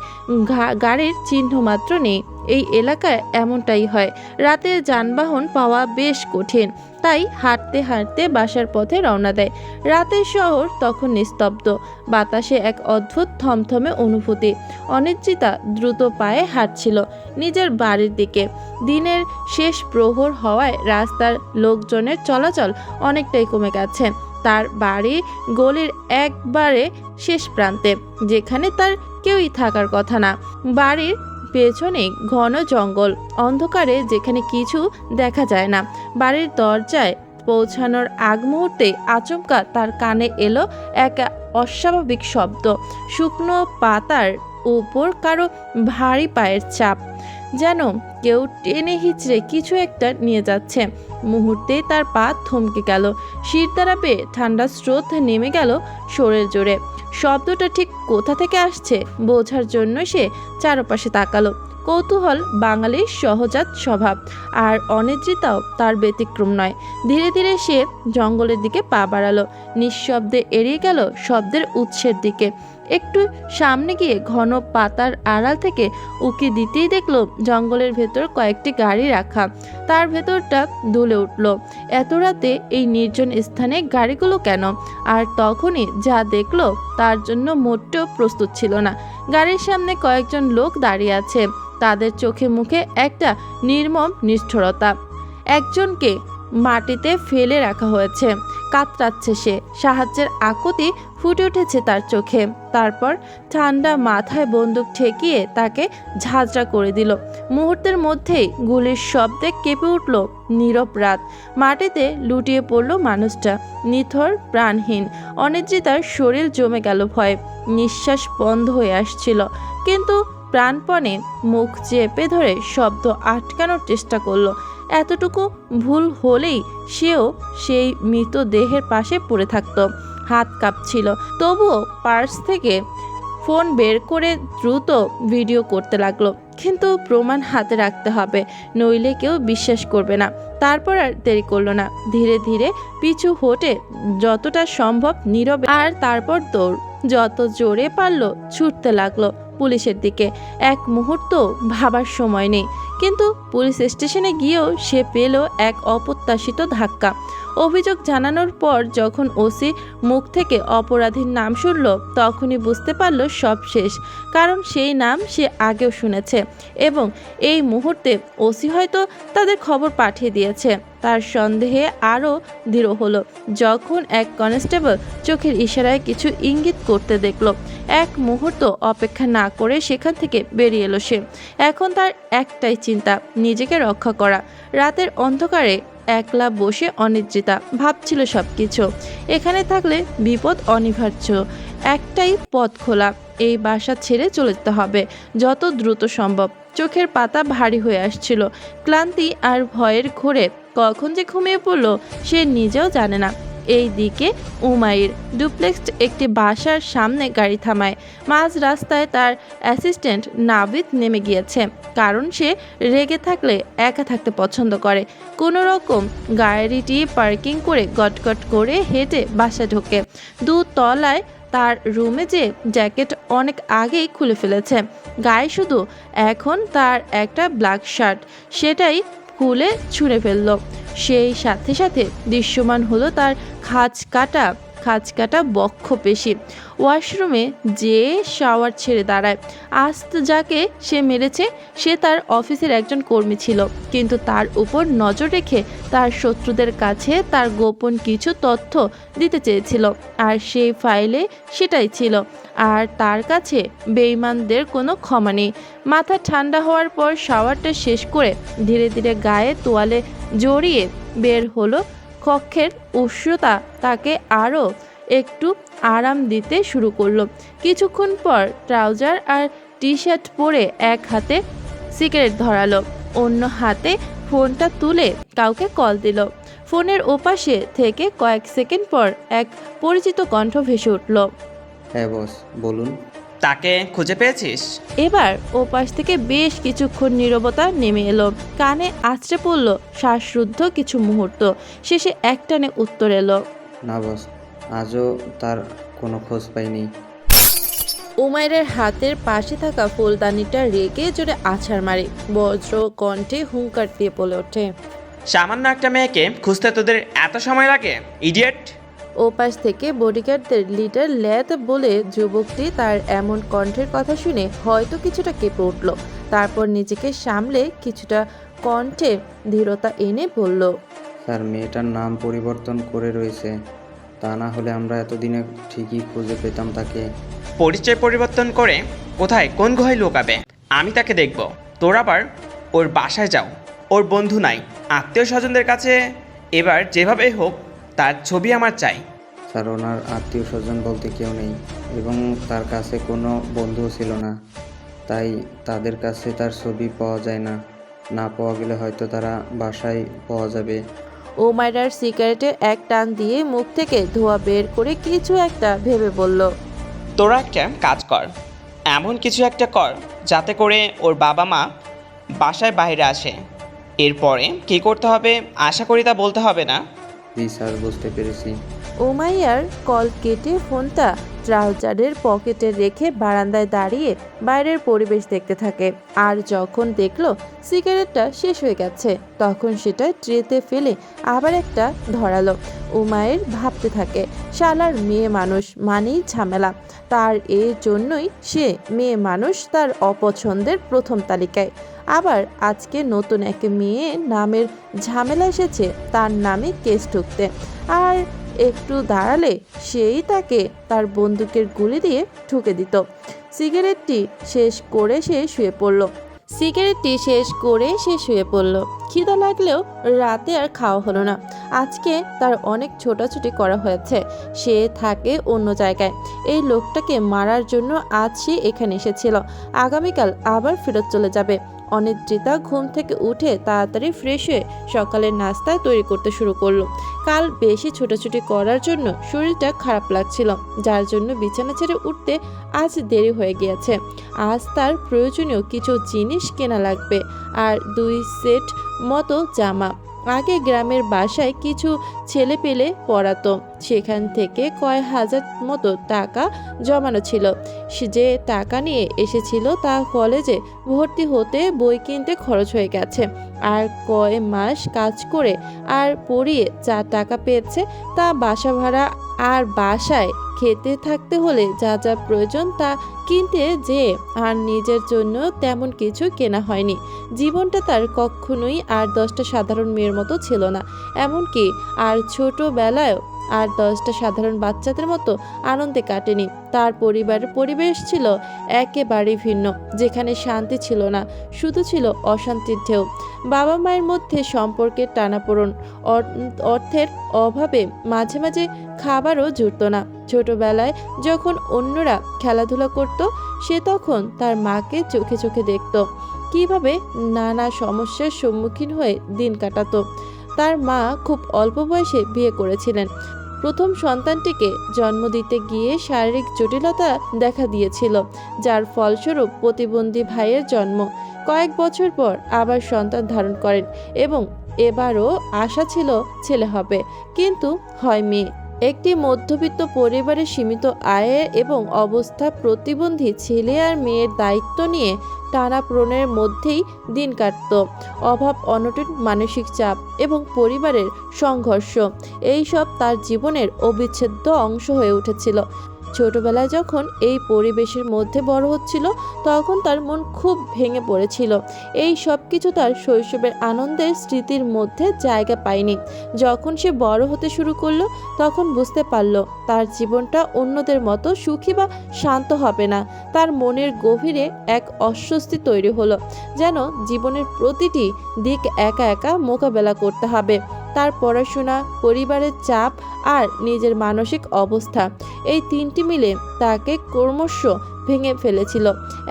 গাড়ির চিহ্ন মাত্র নেই। এই এলাকায় এমনটাই হয়, রাতে যানবাহন পাওয়া বেশ কঠিন। তাই হাঁটতে হাঁটতে বাসার পথে রওনা দেয়। রাতের শহর তখন নিস্তব্ধ, বাতাসে এক অদ্ভুত থমথমে অনুভূতি। অনিশ্চিতা দ্রুত পায়ে হাঁটছিল নিজের বাড়ির দিকে। দিনের শেষ প্রহর হওয়ায় রাস্তার লোকজনের চলাচল অনেকটাই কমে গেছে। তার বাড়ি গলির একবারে শেষ প্রান্তে, যেখানে তার কেউই থাকার কথা না। বাড়ির পেছনে ঘন জঙ্গল, অন্ধকারে যেখানে কিছু দেখা যায় না। বাড়ির দরজায় পৌঁছানোর আগ মুহূর্তে আচমকা তার কানে এলো এক অস্বাভাবিক শব্দ। শুকনো পাতার উপর কারো ভারী পায়ের চাপ, যেন কেউ টেনে হিচড়ে কিছু একটা নিয়ে যাচ্ছে। মুহূর্তেই তার পা থমকে গেল। শিরদাঁড়া পেয়ে ঠান্ডা স্রোত নেমে গেল শরীর জোরে। শব্দটা ঠিক কোথা থেকে আসছে বোঝার জন্য সে চারপাশে তাকালো। কৌতূহল বাঙালির সহজাত স্বভাব, আর অনিদ্রিতাও তার ব্যতিক্রম নয়। ধীরে ধীরে সে জঙ্গলের দিকে পা বাড়ালো, নিঃশব্দে এড়িয়ে গেল শব্দের উৎসের দিকে। একটু সামনে গিয়ে ঘন পাতার আড়াল থেকে উকি দিতেই দেখলো জঙ্গলের ভেতর কয়েকটি গাড়ি রাখা। তার ভেতরটা দুলে উঠল। এত রাতে এই নির্জন স্থানে গাড়িগুলো কেন? আর তখনই যা দেখলো তার জন্য মোটেও প্রস্তুত ছিল না। গাড়ির সামনে কয়েকজন লোক দাঁড়িয়ে আছে, তাদের চোখে মুখে একটা নির্মম নিষ্ঠুরতা। একজনকে মাটিতে ফেলে রাখা হয়েছে, কাতরাচ্ছে সে। সাহায্যের আকুতি ফুটে উঠেছে তার চোখে। তারপর ঠান্ডা মাথায় বন্দুক ঠেকিয়ে তাকে ঝাঁঝরা করে দিল। মুহূর্তের মধ্যেই গুলির শব্দে কেঁপে উঠল নীরব রাত। মাটিতে লুটিয়ে পড়ল মানুষটা, নিথর প্রাণহীন। অনিদ্রিতার শরীর জমে গেল ভয়ে, নিঃশ্বাস বন্ধ হয়ে আসছিল। কিন্তু প্রাণপণে মুখ চেপে ধরে শব্দ আটকানোর চেষ্টা করলো। এতটুকু ভুল হলেই সেও সেই মৃতদেহের পাশে পড়ে থাকতো। হাত কাঁপছিল, তবুও পার্স থেকে ফোন বের করে দ্রুত ভিডিও করতে লাগলো। কিন্তু প্রমাণ হাতে রাখতে হবে, নইলে কেউ বিশ্বাস করবে না। তারপর আর দেরি করলো না, ধীরে ধীরে পিছু হটে যতটা সম্ভব নীরবে, আর তারপর দৌড়। যত জোরে পারলো ছুটতে লাগলো পুলিশের দিকে। এক মুহূর্ত ভাবার সময় নেই। কিন্তু পুলিশ স্টেশনে গিয়েও সে পেল এক অপ্রত্যাশিত ধাক্কা। অভিযোগ জানানোর পর যখন ওসি মুখ থেকে অপরাধীর নাম শুনল, তখনই বুঝতে পারল সব শেষ। কারণ সেই নাম সে আগেও শুনেছে, এবং এই মুহূর্তে ওসি হয়তো তাদের খবর পাঠিয়ে দিয়েছে। তার সন্দেহে আরও দৃঢ় হলো যখন এক কনস্টেবল চোখের ইশারায় কিছু ইঙ্গিত করতে দেখল। এক মুহূর্ত অপেক্ষা না করে সেখান থেকে বেরিয়ে এলো সে। এখন তার একটাই চিন্তা, নিজেকে রক্ষা করা। রাতের অন্ধকারে একলা বসে অনিদ্রিতা ভাবছিল সবকিছু। এখানে থাকলে বিপদ অনিবার্য। একটাই পথ খোলা, এই বাসা ছেড়ে চলে যেতে হবে যত দ্রুত সম্ভব। চোখের পাতা ভারী হয়ে আসছিল। ক্লান্তি আর ভয়ের ঘোরে কখন যে ঘুমিয়ে পড়ল সে নিজেও জানে না। এই দিকে উমাইর ডুপ্লেক্সড একটি বাসার সামনে গাড়ি থামায়। মাঝ রাস্তায় তার অ্যাসিস্ট্যান্ট নাবিদ নেমে গিয়েছে, কারণ সে রেগে থাকলে একা থাকতে পছন্দ করে। কোনো রকম গাড়িটি পার্কিং করে গটগট করে হেঁটে বাসা ঢোকে। দুতলায় তার রুমে যে জ্যাকেট অনেক আগেই খুলে ফেলেছে, গায়ে শুধু এখন তার একটা ব্ল্যাক শার্ট, সেটাই খুলে ছুঁড়ে ফেলল। সেই সাথে সাথে দৃশ্যমান হলো তার খাঁজ কাটা খাঁজকাটা বক্ষপেশি। ওয়াশরুমে যে শাওয়ার ছেড়ে দাঁড়ায়। আস্ত যাকে সে মেরেছে সে তার অফিসের একজন কর্মী ছিল, কিন্তু তার উপর নজর রেখে তার শত্রুদের কাছে তার গোপন কিছু তথ্য দিতে চেয়েছিল, আর সেই ফাইলে সেটাই ছিল। আর তার কাছে বেঈমানদের কোনো ক্ষমা নেই। মাথা ঠান্ডা হওয়ার পর শাওয়ারটা শেষ করে ধীরে ধীরে গায়ে তোয়ালে জড়িয়ে বের হলো। কক্ষের উষ্ণতা তাকে আরও একটু আরাম দিতে শুরু করলো। কিছুক্ষণ পর ট্রাউজার আর টি শার্ট পরে এক হাতে সিগারেট ধরালো, অন্য হাতে ফোনটা তুলে কাউকে কল দিল। ফোনের ওপাশে থেকে কয়েক সেকেন্ড পর এক পরিচিত কণ্ঠ ভেসে উঠল। হ্যাঁ বস, বলুন। তাকে খুঁজে পেয়েছিস? এবার ওপাশ থেকে বেশ কিছুক্ষণ নীরবতা নেমে এলো। কানে আছড়ে পড়ল শ্বাসরুদ্ধ কিছু মুহূর্ত। শেষে একটানে উত্তর এলো, না বস, আজও তার কোনো খোঁজ পাইনি। উমাইরের হাতের পাশে থাকা ফুলদানিটা রেগে জোরে আছাড় মারে। বজ্র কণ্ঠে হুঙ্কার দিয়ে বলে ওঠে, সামান্য একটা মেয়েকে খুঁজতে তোদের এত সময় লাগে, ইডিয়েট! ওপাশ থেকে বডিগার্ডদের লিডার ল্যাদ বলে যুবকটি তার এমন কণ্ঠের কথা শুনে হয়তো কিছুটা কেঁপে উঠল। তারপর নিজেকে সামলে কিছুটা কণ্ঠে ধীরতা এনে বলল, স্যার, মেয়েটার নাম পরিবর্তন করে রয়েছে, তা না হলে আমরা এতদিনে ঠিকই খুঁজে পেতাম তাকে। পরিচয় পরিবর্তন করে কোথায় কোন গুহায় লুকাবে? আমি তাকে দেখব। তোর আবার ওর বাসায় যাও। ওর বন্ধু নাই, আত্মীয় স্বজনদের কাছে এবার যেভাবে হোক তার ছবি আমার চাই। স্যার, ওনার আত্মীয় স্বজন বলতে কেউ নেই এবং তার কাছে কোনো বন্ধুও ছিল না, তাই তাদের কাছে তার ছবি পাওয়া যায় না। না পাওয়া গেলে হয়তো তারা বাসায় পাওয়া যাবে। উমাইরার সিগারেটের এক টান দিয়ে মুখ থেকে ধোঁয়া বের করে কিছু একটা ভেবে বলল, তোরা একটা কাজ কর, এমন কিছু একটা কর যাতে করে ওর বাবা মা বাসায় বাইরে আসে। এরপরে কী করতে হবে আশা করি তা বলতে হবে না। জি স্যার, বুঝতে পেরেছি। উমাইয়ার কল কেটে ফোনটা ট্রাউজারের পকেটে রেখে বারান্দায় দাঁড়িয়ে বাইরের পরিবেশ দেখতে থাকে। আর যখন দেখলো সিগারেটটা শেষ হয়ে গেছে তখন সেটা ট্রেতে ফেলে আবার একটা ধরালো। উমাইর ভাবতে থাকে, শালার মেয়ে মানুষ মানেই ঝামেলা। তার এর জন্যই সে মেয়ে মানুষ তার অপছন্দের প্রথম তালিকায়। আবার আজকে নতুন এক মেয়ে নামের ঝামেলা এসেছে তার নামে কেস ঠুকতে। আর একটু দাঁড়ালে সেই তাকে তার বন্দুকের গুলি দিয়ে ঠুকে দিত। সিগারেটটি শেষ করে সে শুয়ে পড়ল। খিদা লাগলেও রাতে আর খাওয়া হলো না। আজকে তার অনেক ছোটাছুটি করা হয়েছে। সে থাকে অন্য জায়গায়। এই লোকটাকে মারার জন্য আজ সে এখানে এসেছিল। আগামীকাল আবার ফেরত চলে যাবে। অনিদ্রিতা ঘুম থেকে উঠে তাড়াতাড়ি ফ্রেশ হয়ে সকালের নাস্তা তৈরি করতে শুরু করলো। কাল বেশি ছোটাছুটি করার জন্য শরীরটা খারাপ লাগছিল, যার জন্য বিছানা ছেড়ে উঠতে আজ দেরি হয়ে গিয়েছে। আজ তার প্রয়োজনীয় কিছু জিনিস কেনা লাগবে, আর 2 সেট মতো জামা। আগে গ্রামের বাসায় কিছু ছেলে পেলে পড়াতো, সেখান থেকে কয়েক হাজার মতো টাকা জমানো ছিল। সে যে টাকা নিয়ে এসেছিল তা কলেজে ভর্তি হতে বই কিনতে খরচ হয়ে গেছে। আর কয় মাস কাজ করে আর পড়িয়ে যা টাকা পেয়েছে তা বাসা ভাড়া আর বাসায় খেতে থাকতে হলে যা যা প্রয়োজন তা কিনতে যেয়ে আর নিজের জন্য তেমন কিছু কেনা হয়নি। জীবনটা তার কখনোই আর 10টা সাধারণ মেয়ের মতো ছিল না, এমনকি আর ছোটবেলায় আর 10টা সাধারণ বাচ্চাদের মতো আনন্দে কাটেনি। তার পরিবারের পরিবেশ ছিল একেবারেই ভিন্ন, যেখানে শান্তি ছিল না, শুধু ছিল অশান্তির ঢেউ। বাবা মায়ের মধ্যে সম্পর্কের টানাপোড়েন, অর্থের অভাবে মাঝে মাঝে খাবারও জুটত না। ছোটবেলায় যখন অন্যরা খেলাধুলা করত সে তখন তার মাকে চোখে চোখে দেখত, কিভাবে নানা সমস্যার সম্মুখীন হয়ে দিন কাটাতো। তার মা খুব অল্প বয়সে বিয়ে করেছিলেন। প্রথম সন্তানটিকে জন্ম দিতে গিয়ে শারীরিক জটিলতা দেখা দিয়েছিল, যার ফলস্বরূপ প্রতিবন্ধী ভাইয়ের জন্ম। কয়েক বছর পর আবার সন্তান ধারণ করেন এবং এবারও আশা ছিল ছেলে হবে, কিন্তু হয় মেয়ে। একটি মধ্যবিত্ত পরিবারের সীমিত আয়ের এবং অবস্থা প্রতিবন্ধী ছেলে আর মেয়ের দায়িত্ব নিয়ে টানাপোড়েনের মধ্যেই দিন কাটত। অভাব, অনটন, মানসিক চাপ এবং পরিবারের সংঘর্ষ এইসব তার জীবনের অবিচ্ছেদ্য অংশ হয়ে উঠেছিল। ছোটবেলায় যখন এই পরিবেশের মধ্যে বড় হচ্ছিল তখন তার মন খুব ভেঙে পড়েছিল। এই সব কিছু তার শৈশবের আনন্দের স্মৃতির মধ্যে জায়গা পায়নি। যখন সে বড় হতে শুরু করলো তখন বুঝতে পারল তার জীবনটা অন্যদের মতো সুখী বা শান্ত হবে না। তার মনের গভীরে এক অস্বস্তি তৈরি হলো, যেন জীবনের প্রতিটি দিক একা একা মোকাবেলা করতে হবে। তার পড়াশোনা, পরিবারের চাপ আর নিজের মানসিক অবস্থা, এই তিনটি মিলে তাকে ক্রমশ ভেঙে ফেলেছিল।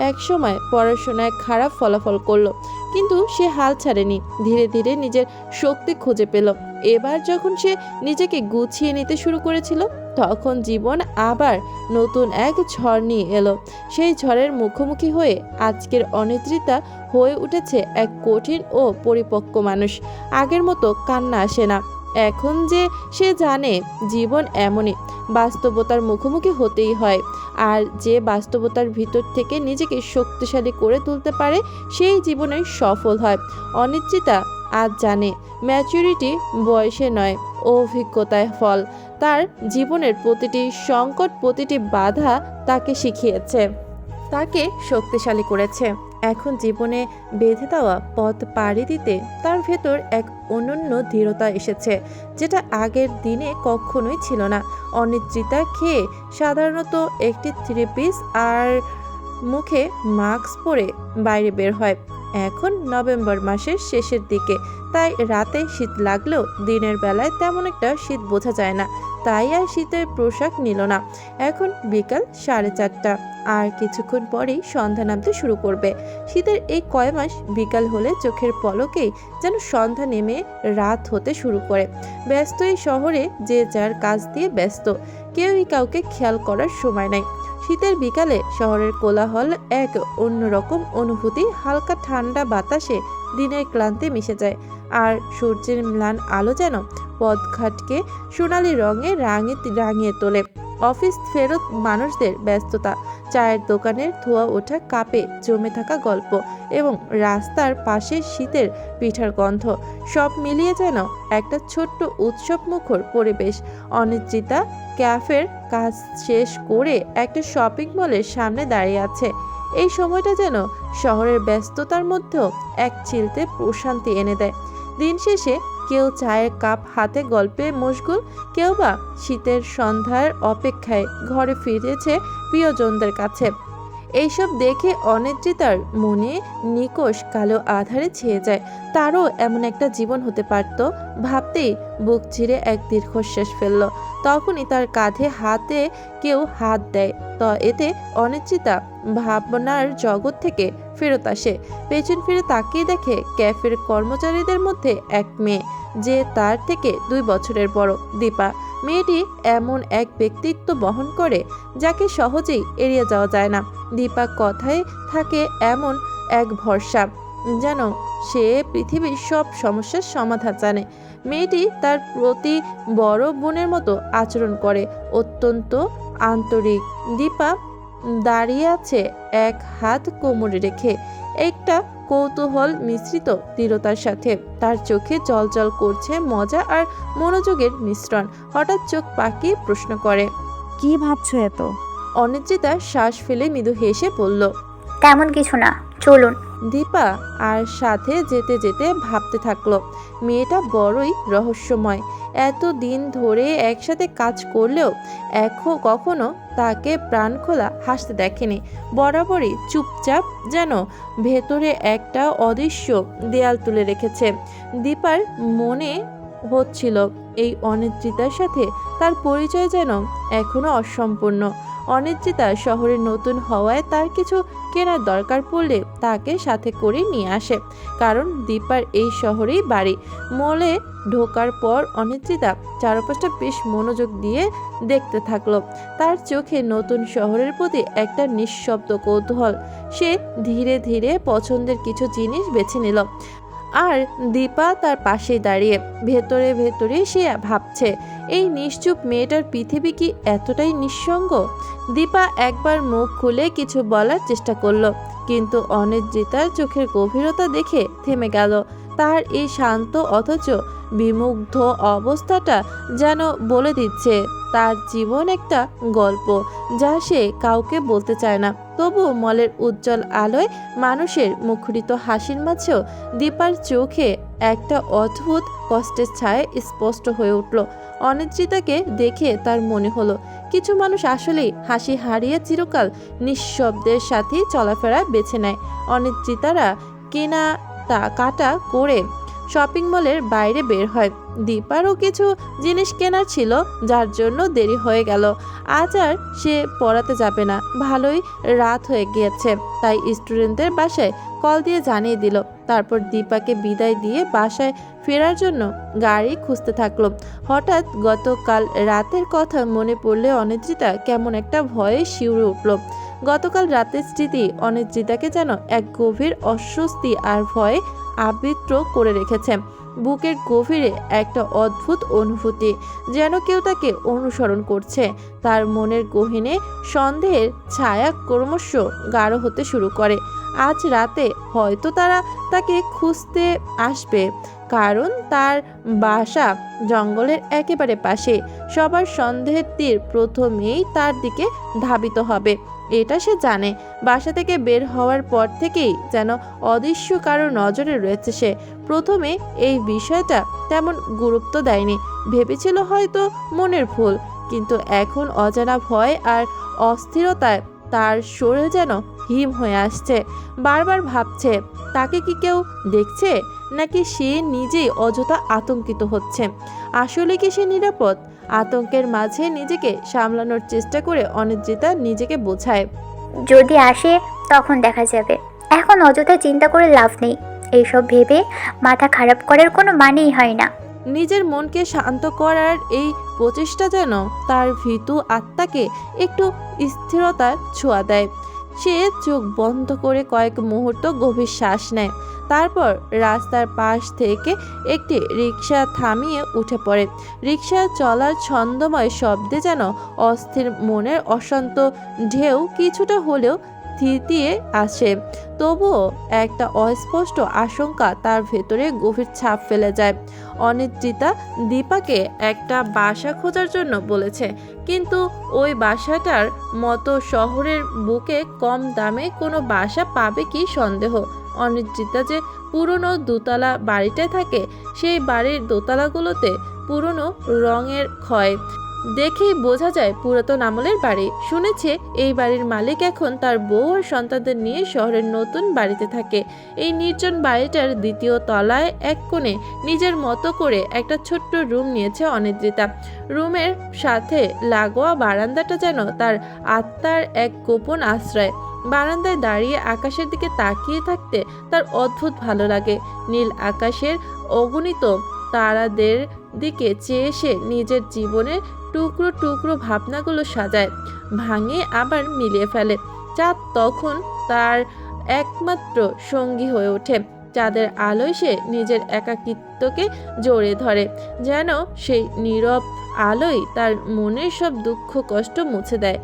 একসময় পড়াশোনায় খারাপ ফলাফল করলো, কিন্তু সে হাল ছাড়েনি। ধীরে ধীরে নিজের শক্তি খুঁজে পেল। এবার যখন সে নিজেকে গুছিয়ে নিতে শুরু করেছিল তখন জীবন আবার নতুন এক ঝড় নিয়ে এলো। সেই ঝড়ের মুখোমুখি হয়ে আজকের অনিদ্রিতা হয়ে উঠেছে এক কঠিন ও পরিপক্ক মানুষ। আগের মতো কান্না আসে না। এখন যে সে জানে জীবন এমনই, বাস্তবতার মুখোমুখি হতেই হয়। আর যে বাস্তবতার ভিতর থেকে নিজেকে শক্তিশালী করে তুলতে পারে সেই জীবনে সফল হয়। অনিশ্চিতা আজ জানে ম্যাচুরিটি বয়সে নয়, অভিজ্ঞতায় ফল। তার জীবনের প্রতিটি সংকট, প্রতিটি বাধা তাকে শিখিয়েছে, তাকে শক্তিশালী করেছে। এখন জীবনে বেঁধে দেওয়া পথ পাড়ি দিতে তার ভেতর এক অনন্য দৃঢ়তা এসেছে, যেটা আগের দিনে কখনোই ছিল না। অনিদ্রিতা খেয়ে সাধারণত একটি 3 পিস আর মুখে মাস্ক পরে বাইরে বের হয়। এখন নভেম্বর মাসের শেষের দিকে, তাই রাতে শীত লাগলেও দিনের বেলায় তেমন একটা শীত বোঝা যায় না। তাই আর শীতের পোশাক নিল না। এখন বিকাল 4:30, আর কিছুক্ষণ পরেই সন্ধ্যা নামতে শুরু করবে। শীতের এই কয় মাস বিকাল হলে চোখের পলকেই যেন সন্ধ্যা নেমে রাত হতে শুরু করে। ব্যস্ত এই শহরে যে যার কাজ দিয়ে ব্যস্ত, কেউই কাউকে খেয়াল করার সময় নাই। শীতের বিকালে শহরের কোলাহল এক অন্যরকম অনুভূতি। হালকা ঠান্ডা বাতাসে দিনের ক্লান্তি মিশে যায়, আর সূর্যের ম্লান আলো যেন পথঘাটকে সোনালি রঙে রাঙিয়ে তোলে। অফিস ফেরত মানুষদের ব্যস্ততা, চায়ের দোকানের ধোয়া ওঠা কাপে জমে থাকা গল্প এবং রাস্তার পাশে শীতের পিঠার গন্ধ, সব মিলিয়ে যেন একটা ছোট্ট উৎসব মুখর পরিবেশ। অনিশ্চিতা ক্যাফের কাজ শেষ করে একটা শপিং মলের সামনে দাঁড়িয়ে আছে। এই সময়টা যেন শহরের ব্যস্ততার মধ্যেও এক চিলতে প্রশান্তি এনে দেয়। দিন শেষে কেউ চায়ের কাপ হাতে গল্পে মশগুল, কেউ বা শীতের সন্ধ্যার অপেক্ষায় ঘরে ফিরেছে প্রিয়জনদের কাছে। এইসব দেখে অনিদ্রিতার মনে নিকষ কালো আধারে ছেয়ে যায়। তারও এমন একটা জীবন হতে পারত, ভাবতেই বুক চিরে এক দীর্ঘশ্বাস ফেলল। তখনই তার কাঁধে হাতে কেউ হাত দেয়। এতে অনিশ্চিতা ভাবনার জগৎ থেকে ফেরত আসে। পেছন ফিরে তাকিয়ে দেখে ক্যাফের কর্মচারীদের মধ্যে এক মেয়ে, যে তার থেকে 2 বছরের বড়, দীপা। মেয়েটি এমন এক ব্যক্তিত্ব বহন করে যাকে সহজেই এড়িয়ে যাওয়া যায় না। দীপা কথায় থাকে এমন এক ভরসা, যেন সে পৃথিবীর সব সমস্যার সমাধান জানে। মেয়েটি তার প্রতি বড় বোনের মতো আচরণ করে, অত্যন্ত আন্তরিক। দীপা দাঁড়িয়ে আছে এক হাত কোমরে রেখে, একটা কৌতূহল মিশ্রিত দৃঢ়তার সাথে। তার চোখে জলজল করছে মজা আর মনোযোগের মিশ্রণ। হঠাৎ চোখ পাকিয়ে প্রশ্ন করে, কি ভাবছো এত? অনিশ্চিতা শ্বাস ফেলে মৃদু হেসে বলল, তেমন কিছু না, চলুন। দীপা আর সাথে যেতে যেতে ভাবতে থাকলো, মেয়েটা বড়ই রহস্যময়। এত দিন ধরে একসাথে কাজ করলেও কখনো তাকে প্রাণ খোলা হাসতে দেখেনি। বরাবরই চুপচাপ, যেন ভেতরে একটা অদৃশ্য দেয়াল তুলে রেখেছে। দীপার মনে হচ্ছিল এই অনিদ্রিতার সাথে তার পরিচয় যেন এখনো অসম্পূর্ণ। অনিদ্রিতা শহরে নতুন হওয়ায় তার কিছু কেনার দরকার পড়লে তাকে সাথে করে নিয়ে আসে, কারণ দীপার এই শহরেই বাড়ি। মলে ঢোকার পর অনিদ্রিতা চারপাশটা বেশ মনোযোগ দিয়ে দেখতে থাকলো। তার চোখে নতুন শহরের প্রতি একটা নিঃশব্দ কৌতূহল। সে ধীরে ধীরে পছন্দের কিছু জিনিস বেছে নিল। আর দীপা তার পাশেই দাঁড়িয়ে। ভেতরে ভেতরে সে ভাবছে, এই নিশ্চুপ মেয়েটার পৃথিবী কি এতটাই নিঃসঙ্গ? দীপা একবার মুখ খুলে কিছু বলার চেষ্টা করলো, কিন্তু অনিদ্রিতার চোখের গভীরতা দেখে থেমে গেল। তার এই শান্ত অথচ বিমুগ্ধ অবস্থাটা যেন বলে দিচ্ছে তার জীবন একটা গল্প, যা সে কাউকে বলতে চায় না। তবু মলের উজ্জ্বল আলোয় মানুষের মুখরিত হাসির মাঝেও দীপার চোখে একটা অদ্ভুত কষ্টের ছায়া স্পষ্ট হয়ে উঠল। অনিদ্রিতাকে দেখে তার মনে হলো, কিছু মানুষ আসলেই হাসি হারিয়ে চিরকাল নিঃশব্দের সাথেই চলাফেরা বেছে নেয়। অনিদ্রিতারা কেনা কাটা করে শপিং মলের বাইরে বের হয়। দীপারও কিছু জিনিস কেনার ছিল, যার জন্য দেরি হয়ে গেল। আজ আর সে পড়াতে যাবে না, ভালোই রাত হয়ে গিয়েছে। তাই স্টুডেন্টদের বাসায় কল দিয়ে জানিয়ে দিল। তারপর দীপাকে বিদায় দিয়ে বাসায় ফেরার জন্য গাড়ি খুঁজতে থাকলো। হঠাৎ গতকাল রাতের কথা মনে পড়লে অনিদ্রিতা কেমন একটা ভয়ে শিউরে উঠল। গতকাল রাতের স্মৃতি অনিদ্রিতাকে যেন এক গভীর অস্বস্তি আর ভয়ে আবৃত করে রেখেছে। বুকের গভীরে একটা অদ্ভুত অনুভূতি, যেন কেউ তাকে অনুসরণ করছে। তার মনের গহীনে সন্দেহের ছায়া ক্রমশ গাঢ় হতে শুরু করে। আজ রাতে হয়তো তারা তাকে খুঁজতে আসবে, কারণ তার বাসা জঙ্গলের একেবারে পাশে। সবার সন্দেহের তীর প্রথমেই তার দিকে ধাবিত হবে, এটা সে জানে। বাসা থেকে বের হওয়ার পর থেকেই যেন অদৃশ্য কারো নজরে রয়েছে সে। প্রথমে এই বিষয়টা তেমন গুরুত্ব দেয়নি, ভেবেছিল হয়তো মনের ভুল, কিন্তু এখন অজানা ভয় আর অস্থিরতায় তার শরীর যেন হিম হয়ে আসছে। বারবার ভাবছে, তাকে কি কেউ দেখছে, নাকি সে নিজেই অযথা আতঙ্কিত হচ্ছে? আসলে কি সে নিরাপদ? আতঙ্কের মাঝে নিজেকে সামলানোর চেষ্টা করে অনিদ্রিতা নিজেকে বোঝায়, যদি আসে তখন দেখা যাবে, এখন অযথা চিন্তা করে লাভ নেই। এইসব ভেবে মাথা খারাপ করার কোনো মানেই হয় না। নিজের মনকে শান্ত করার এই প্রচেষ্টা যেন তার ভীতু আত্মাকে একটু স্থিরতার ছোঁয়া দেয়। সে চোখ বন্ধ করে কয়েক মুহূর্ত গভীর শ্বাস নেয়। তারপর রাস্তার পাশ থেকে একটি রিক্সা থামিয়ে উঠে পড়ে। রিক্সা চলার ছন্দময় শব্দে যেন অস্থির মনের অশান্ত ঢেউ কিছুটা হলেও থিতিয়ে আসে। তবুও একটা অস্পষ্ট আশঙ্কা তার ভেতরে গভীর ছাপ ফেলে যায়। অনিদ্রিতা দীপাকে একটা বাসা খোঁজার জন্য বলেছে, কিন্তু ওই বাসাটার মতো শহরের বুকে কম দামে কোনো বাসা পাবে কি সন্দেহ। অনিদ্রিতা যে পুরনো দোতলা বাড়িটায় থাকে, সেই বাড়ির দোতলাগুলোতে পুরনো রঙের ক্ষয় দেখেই বোঝা যায় পুরাতন আমলের বাড়ি। শুনেছে এই বাড়ির মালিক এখন তার বউ আর সন্তানদের নিয়ে শহরের নতুন বাড়িতে থাকে। এই নির্জন বাড়িটার দ্বিতীয় তলায় এক কোণে নিজের মতো করে একটা ছোট্ট রুম নিয়েছে অনিদ্রিতা। রুমের সাথে লাগোয়া বারান্দাটা যেন তার আত্মার এক গোপন আশ্রয়। বারান্দায় দাঁড়িয়ে আকাশের দিকে তাকিয়ে থাকতে তার অদ্ভুত ভালো লাগে। নীল আকাশের অগণিত তারাদের দিকে চেয়ে সে নিজের জীবনের টুকরো টুকরো ভাবনাগুলো সাজায়, ভাঙে আবার মিলিয়ে ফেলে। চাঁদ তখন তার একমাত্র সঙ্গী হয়ে ওঠে। চাঁদের আলোয় সে নিজের একাকিত্বকে জড়িয়ে ধরে, যেন সেই নীরব আলোই তার মনের সব দুঃখ কষ্ট মুছে দেয়।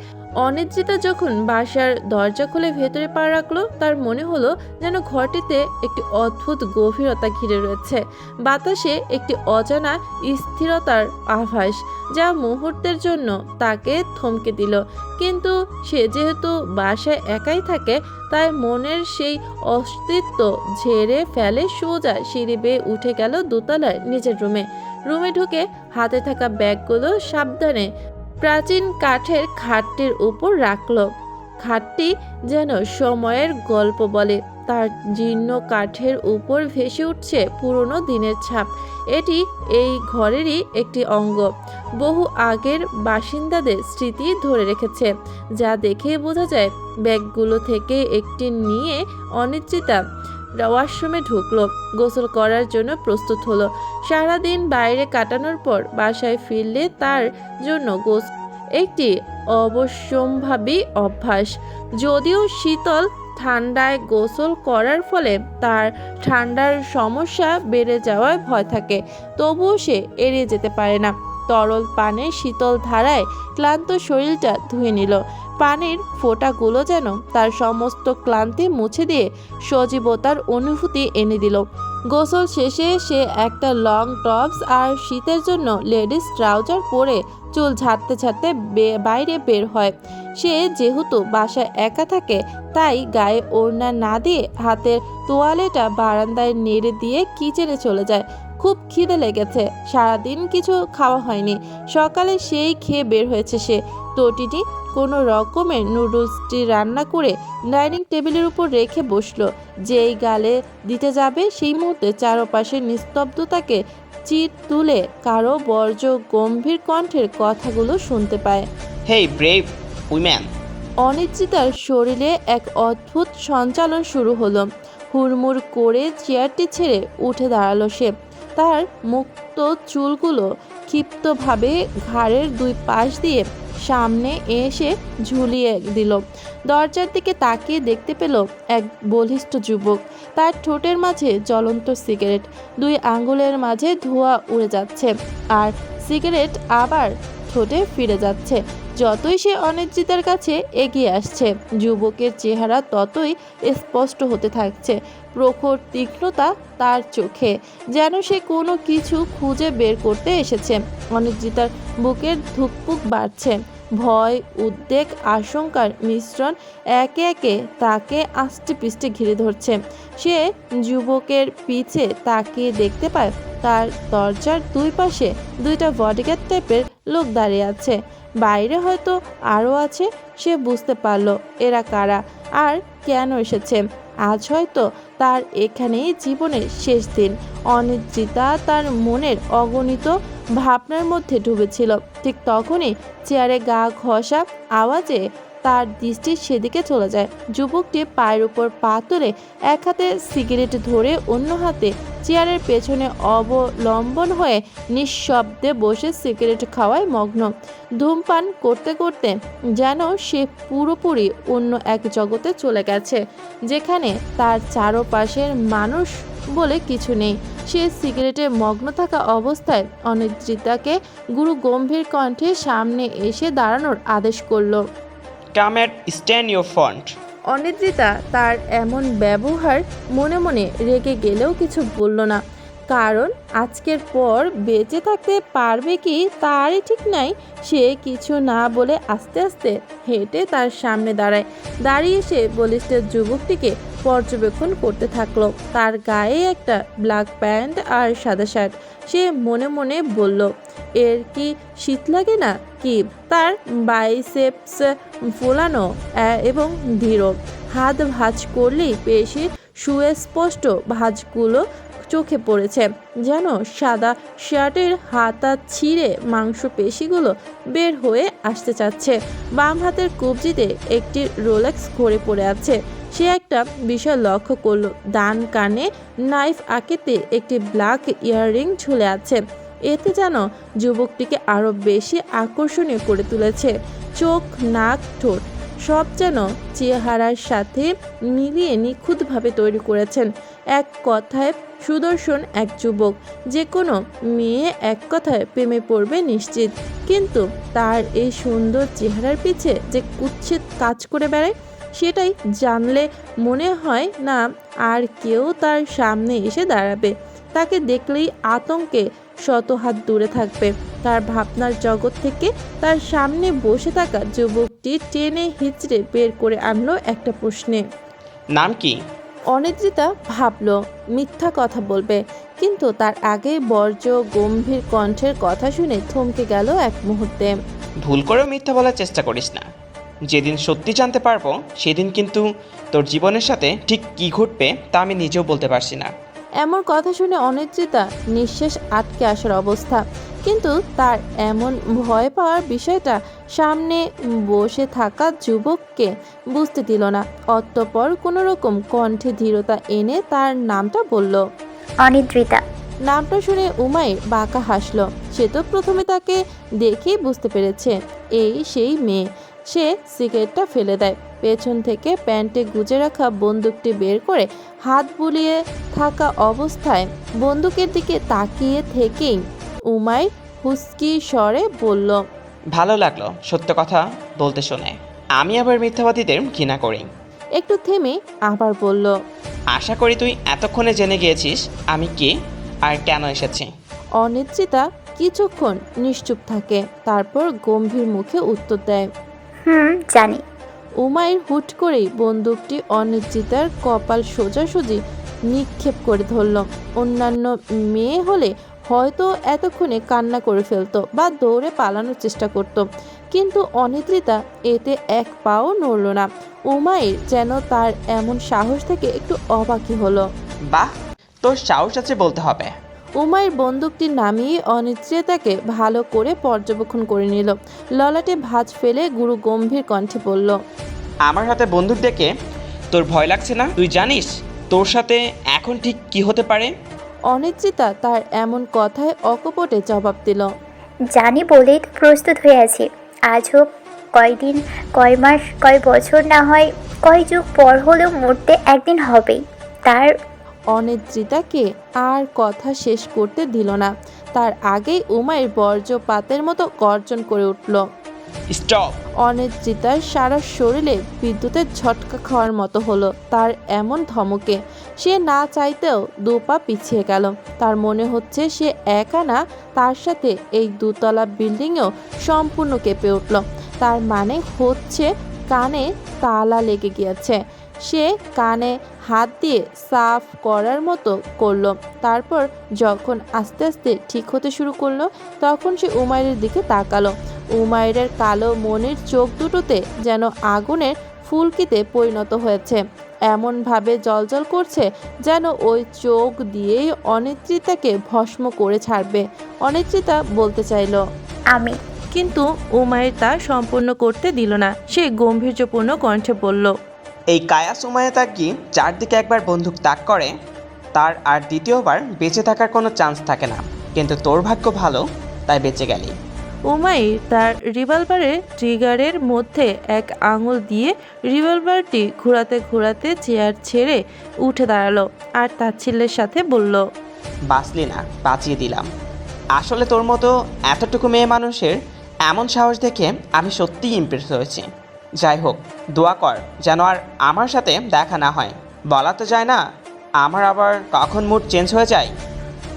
অনিদ্রিতা যখন বাসার দরজা খুলে ভেতরে পা রাখলো, তার মনে হলো যেন ঘরটিতে একটি অদ্ভুত গভীরতা ঘিরে রয়েছে। বাতাসে একটি অজানা স্থিরতার আভাস, যা মুহূর্তের জন্য তাকে থমকে দিল। কিন্তু সে যেহেতু বাসায় একাই থাকে, তাই মনের সেই অস্তিত্ব ঝেড়ে ফেলে সোজা সিঁড়ি বেয়ে উঠে গেল দোতলার নিজের রুমে ঢুকে হাতে থাকা ব্যাগগুলো সাবধানে প্রাচীন কাঠের খাটটির উপর রাখলো। খাটটি যেন সময়ের গল্প বলে, তার জীর্ণ কাঠের উপর ভেসে উঠছে পুরনো দিনের ছাপ। এটি এই ঘরেরই একটি অঙ্গ, বহু আগের বাসিন্দাদের স্মৃতি ধরে রেখেছে, যা দেখে বোঝা যায়। ব্যাগগুলো থেকে একটি নিয়ে অনিদ্রিতা ওয়াশরুমে ঢুকলো, গোসল করার জন্য প্রস্তুত হলো। সারাদিন বাইরে কাটানোর পর বাসায় ফিরলে তার জন্য গোসল একটি অবশ্যম্ভাবী অভ্যাস। যদিও শীতল ঠান্ডায় গোসল করার ফলে তার ঠান্ডার সমস্যা বেড়ে যাওয়ার ভয় থাকে, তবুও সে এড়িয়ে যেতে পারে না। তরল পানির শীতল ধারায় ক্লান্ত শরীরটা ধুয়ে নিল। পানির ফোঁটাগুলো যেন তার সমস্ত ক্লান্তি মুছে দিয়ে সজীবতার অনুভূতি এনে দিল। গোসল শেষে সে একটা লং টপস আর শীতের জন্য লেডিস ট্রাউজার পরে চুল ঝাড়তে ঝাড়তে বাইরে বের হয়। সে যেহেতু বাসায় একা থাকে, তাই গায়ে ওড়না না দিয়ে হাতের তোয়ালেটা বারান্দায় নেড়ে দিয়ে কিচেনে চলে যায়। খুব খিদে লেগেছে, সারাদিন কিছু খাওয়া হয়নি। সকালে সেই খেয়ে বের হয়েছে সে। তটিটি কোনো রকমের নুডলসটি রান্না করে ডাইনিং টেবিলের উপর রেখে বসলো। যেই গালে দিতে যাবে সেই মুহূর্তে চারপাশে নিস্তব্ধতাকে চির তুলে কারো বর্জ্য গম্ভীর কণ্ঠের কথাগুলো শুনতে পায়। হেই ব্রেভ উইম্যান। অনিশ্চিতার শরীরে এক অদ্ভুত সঞ্চালন শুরু হলো। হুড়মুড় করে চেয়ারটি ছেড়ে উঠে দাঁড়ালো সে। তার মুক্ত চুলগুলো ক্ষিপ্তভাবে ঘাড়ের দুই পাশ দিয়ে সামনে এসে ঝুলিয়ে দিল। দরজার দিকে তাকিয়ে দেখতে পেল এক বলিষ্ঠ যুবক। তার ঠোঁটের মাঝে জ্বলন্ত সিগারেট, দুই আঙ্গুলের মাঝে ধোঁয়া উড়ে যাচ্ছে, আর সিগারেট আবার ঠোঁটে ফিরে যাচ্ছে। যতই সে অনিশ্চিতার কাছে এগিয়ে আসছে, যুবকের চেহারা ততই স্পষ্ট হতে থাকছে। প্রখর তীক্ষ্ণতা তার চোখে, যেন সে কোনো কিছু খুঁজে বের করতে এসেছে। অনিশ্চিতার বুকের ধুকপুক বাড়ছে। ভয়, উদ্বেগ, আশঙ্কার মিশ্রণ একে একে তাকে আষ্টে পৃষ্ঠে ঘিরে ধরছে। সে যুবকের পিছে তাকিয়ে দেখতে পায় তার দরজার দুই পাশে দুইটা বডিগার্ড টাইপের লোক দাঁড়িয়ে আছে। বাইরে হয়তো আরও আছে। সে বুঝতে পারল এরা কারা আর কেন এসেছে। আজ হয়তো তার এখানেই জীবনের শেষ দিন। অনিশ্চিতা তার মনের অগণিত ভাবনার মধ্যে ডুবেছিল। ঠিক তখনই চেয়ারে গা ঘষা আওয়াজে তার দৃষ্টি সেদিকে চলে যায়। যুবকটি পায়ের উপর পা তুলে এক হাতে সিগারেট ধরে অন্য হাতে চেয়ারের পেছনে অবলম্বন হয়ে নিঃশব্দে বসে সিগারেট খাওয়ায় মগ্ন। ধূমপান করতে করতে যেন সে পুরোপুরি অন্য এক জগতে চলে গেছে, যেখানে তার চারপাশের মানুষ বলে কিছু নেই। সে সিগারেটে মগ্ন থাকা অবস্থায় অনিশ্চিতাকে গুরু গম্ভীর কণ্ঠে সামনে এসে দাঁড়ানোর আদেশ করল। Come at stand your front. Anidrita তার এমন ব্যবহার মনে মনে রেগে গেলেও কিছু বলল না, কারণ আজকের পর বেঁচে থাকতে পারবে কি তারই ঠিক নাই। সে কিছু না বলে আস্তে আস্তে হেঁটে তার সামনে দাঁড়িয়ে সে বলিষ্ঠ যুবকটিকে পর্যবেক্ষণ করতে থাকলো। তার গায়ে একটা ব্ল্যাক প্যান্ট আর সাদা শার্ট। সে মনে মনে বলল, এর কি শীত লাগে না কি? তার বাইসেপস ফোলানো এবং দৃঢ়। হাত ভাঁজ করলেই পেশির সুস্পষ্ট ভাঁজগুলো চোখে পড়েছে, যেন সাদা শার্টের হাতা ছিঁড়ে মাংসপেশিগুলো বের হয়ে আসতে চাচ্ছে। বাম হাতের কবজিতে একটি রোলেক্স ঘড়ি পড়ে আছে। সে একটা বিষয় লক্ষ্য করলো, ডান কানে নাইফ আঁকিতে একটি ব্ল্যাক ইয়াররিং ঝুলে আছে। এতে যেন যুবকটিকে আরো বেশি আকর্ষণীয় করে তুলেছে। চোখ, নাক, ঠোঁট সব যেন চেহারার সাথে মিলিয়ে নিখুঁতভাবে তৈরি করেছেন। এক কথায় সুদর্শন এক যুবক। যে কোনো মেয়ে এক কথায় প্রেমে পড়বে নিশ্চিত, কিন্তু তার এই সুন্দর চেহারার পিছে যে কুৎসিত কাজ করে বেড়ায়, সেটাই জানলে মনে হয় না আর কেউ তার সামনে এসে দাঁড়াবে। তাকে দেখলেই আতঙ্কে শত হাত দূরে থাকবে। তার ভাবনার জগৎ থেকে তার সামনে বসে থাকা যুবকটি টেনে হিচড়ে বের করে আনলো একটা প্রশ্নে। নাম কি? অনিদ্রিতা ভাবলো মিথ্যা কথা বলবে, কিন্তু তার আগে বর্জ্য গম্ভীর কণ্ঠের কথা শুনে থমকে গেল এক মুহূর্তে। ভুল করেও মিথ্যা বলার চেষ্টা করিস না। যেদিন সত্যি জানতে পারবো সেদিন কিন্তু তোর জীবনের সাথে ঠিক কী ঘটবে তা আমি নিজেও বলতে পারছি না। এমন কথা শুনে অনিশ্চিতা নিঃশ্বাস আটকে আসার অবস্থা, কিন্তু তার এমন ভয় পাওয়ার বিষয়টা সামনে বসে থাকা যুবককে বুঝতে দিল না। অতঃপর কোনো রকম কণ্ঠে ধীরতা এনে তার নামটা বলল। অনিদ্রিতা। নামটা শুনে উমাইর বাঁকা হাসল। সে তো প্রথমে তাকে দেখেই বুঝতে পেরেছে এই সেই মেয়ে সে সিগারেটটা ফেলে দেয়। পেছন থেকে প্যান্টে গুজে রাখা বন্দুকটি বের করে হাত বুলিয়ে থাকা অবস্থায় বন্দুকের দিকে তাকিয়ে থেকেই উমাইর হুস্কি স্বরে বলল, ভালো লাগলো সত্য কথা বলতে শুনে। আমি আবার মিথ্যাবাদীদের ঘৃণা করি। একটু থেমে আবার বলল, আশা করি তুই এতক্ষণে জেনে গিয়েছিস আমি কে আর কেন এসেছি। অনিশ্চিতা কিছুক্ষণ নিশ্চুপ থাকে, তারপর গম্ভীর মুখে উত্তর দেয়। জানি। উমাইর হুট করেই বন্দুকটি অনিশ্চিতার কপাল সোজাসুজি নিক্ষেপ করে ধরল। অন্যান্য মেয়ে হলে হয়তো এতক্ষণে কান্না করে ফেলতো বা দৌড়ে পালানোর চেষ্টা করত, কিন্তু অনিদ্রিতা এতে এক পাও নড়ল না। উমাইর যেন তার এমন সাহস থেকে একটু অবাকই হলো। বাহ, তোর সাহস আছে বলতে হবে। উমাইর বন্দুকটি নামিয়ে অনিশ্চয়তাকে ভালো করে পর্যবেক্ষণ করে নিল। ললাটে ভাঁজ ফেলে গুরু গম্ভীর কণ্ঠে বলল, আমার হাতে বন্দুক দেখে তোর ভয় লাগছে না? তুই জানিস তোর সাথে এখন ঠিক কি হতে পারে? অনিশ্চিতা তার এমন কথায় অকপটে জবাব দিল, জানি বলেই তো প্রস্তুত হয়ে আছি। আজ হোক, কয়দিন, কয় মাস, কয় বছর, না হয় কয় যুগ পর হলেও মরতে একদিন হবেই। তার অনিদ্রিতাকে আর কথা শেষ করতে দিল না। তার আগেই উমাইর বর্জ্যপাতের মতো গর্জন করে উঠল। স্টপ! অনিদ্রিতার সারা শরীরে বিদ্যুতের ঝটকা খাওয়ার মতো হলো তার এমন ধমকে। সে না চাইতেও 2 পা পিছিয়ে গেল। তার মনে হচ্ছে সে একা না, তার সাথে এই 2তলা বিল্ডিংয়েও সম্পূর্ণ কেঁপে উঠল। তার মানে হচ্ছে কানে তালা লেগে গিয়েছে। সে কানে হাত দিয়ে সাফ করার মতো করলো। তারপর যখন আস্তে আস্তে ঠিক হতে শুরু করলো, তখন সে উমাইরের দিকে তাকালো। উমাইরের কালো মনের চোখ দুটোতে যেন আগুনের ফুলকিতে পরিণত হয়েছে। এমনভাবে জ্বলজ্বল করছে যেন ওই চোখ দিয়েই অনিদ্রিতাকে ভস্ম করে ছাড়বে। অনিদ্রিতা বলতে চাইল আমি। কিন্তু উমাইর তা সম্পূর্ণ করতে দিল না। সে গম্ভীর্যপূর্ণ কণ্ঠে বলল, এই কায়া সময়ে তার কি চারদিকে একবার বন্দুক তাক করে তার আর দ্বিতীয়বার বেঁচে থাকার কোনো চান্স থাকে না, কিন্তু তোর ভাগ্য ভালো তাই বেঁচে গেলি। উমাইর তার রিভলভারের ট্রিগারের মধ্যে এক আঙুল দিয়ে রিভলভারটি ঘোরাতে ঘোরাতে চেয়ার ছেড়ে উঠে দাঁড়ালো আর তাচ্ছিল্যের সাথে বলল, বাঁচলি না, বাঁচিয়ে দিলাম। আসলে তোর মতো এতটুকু মেয়ে মানুষের এমন সাহস দেখে আমি সত্যিই ইমপ্রেস হয়েছি। যাই হোক, দোয়া কর যেন আর আমার সাথে দেখা না হয়। বলা তো যায় না আমার আবার কখন মুড চেঞ্জ হয়ে যায়।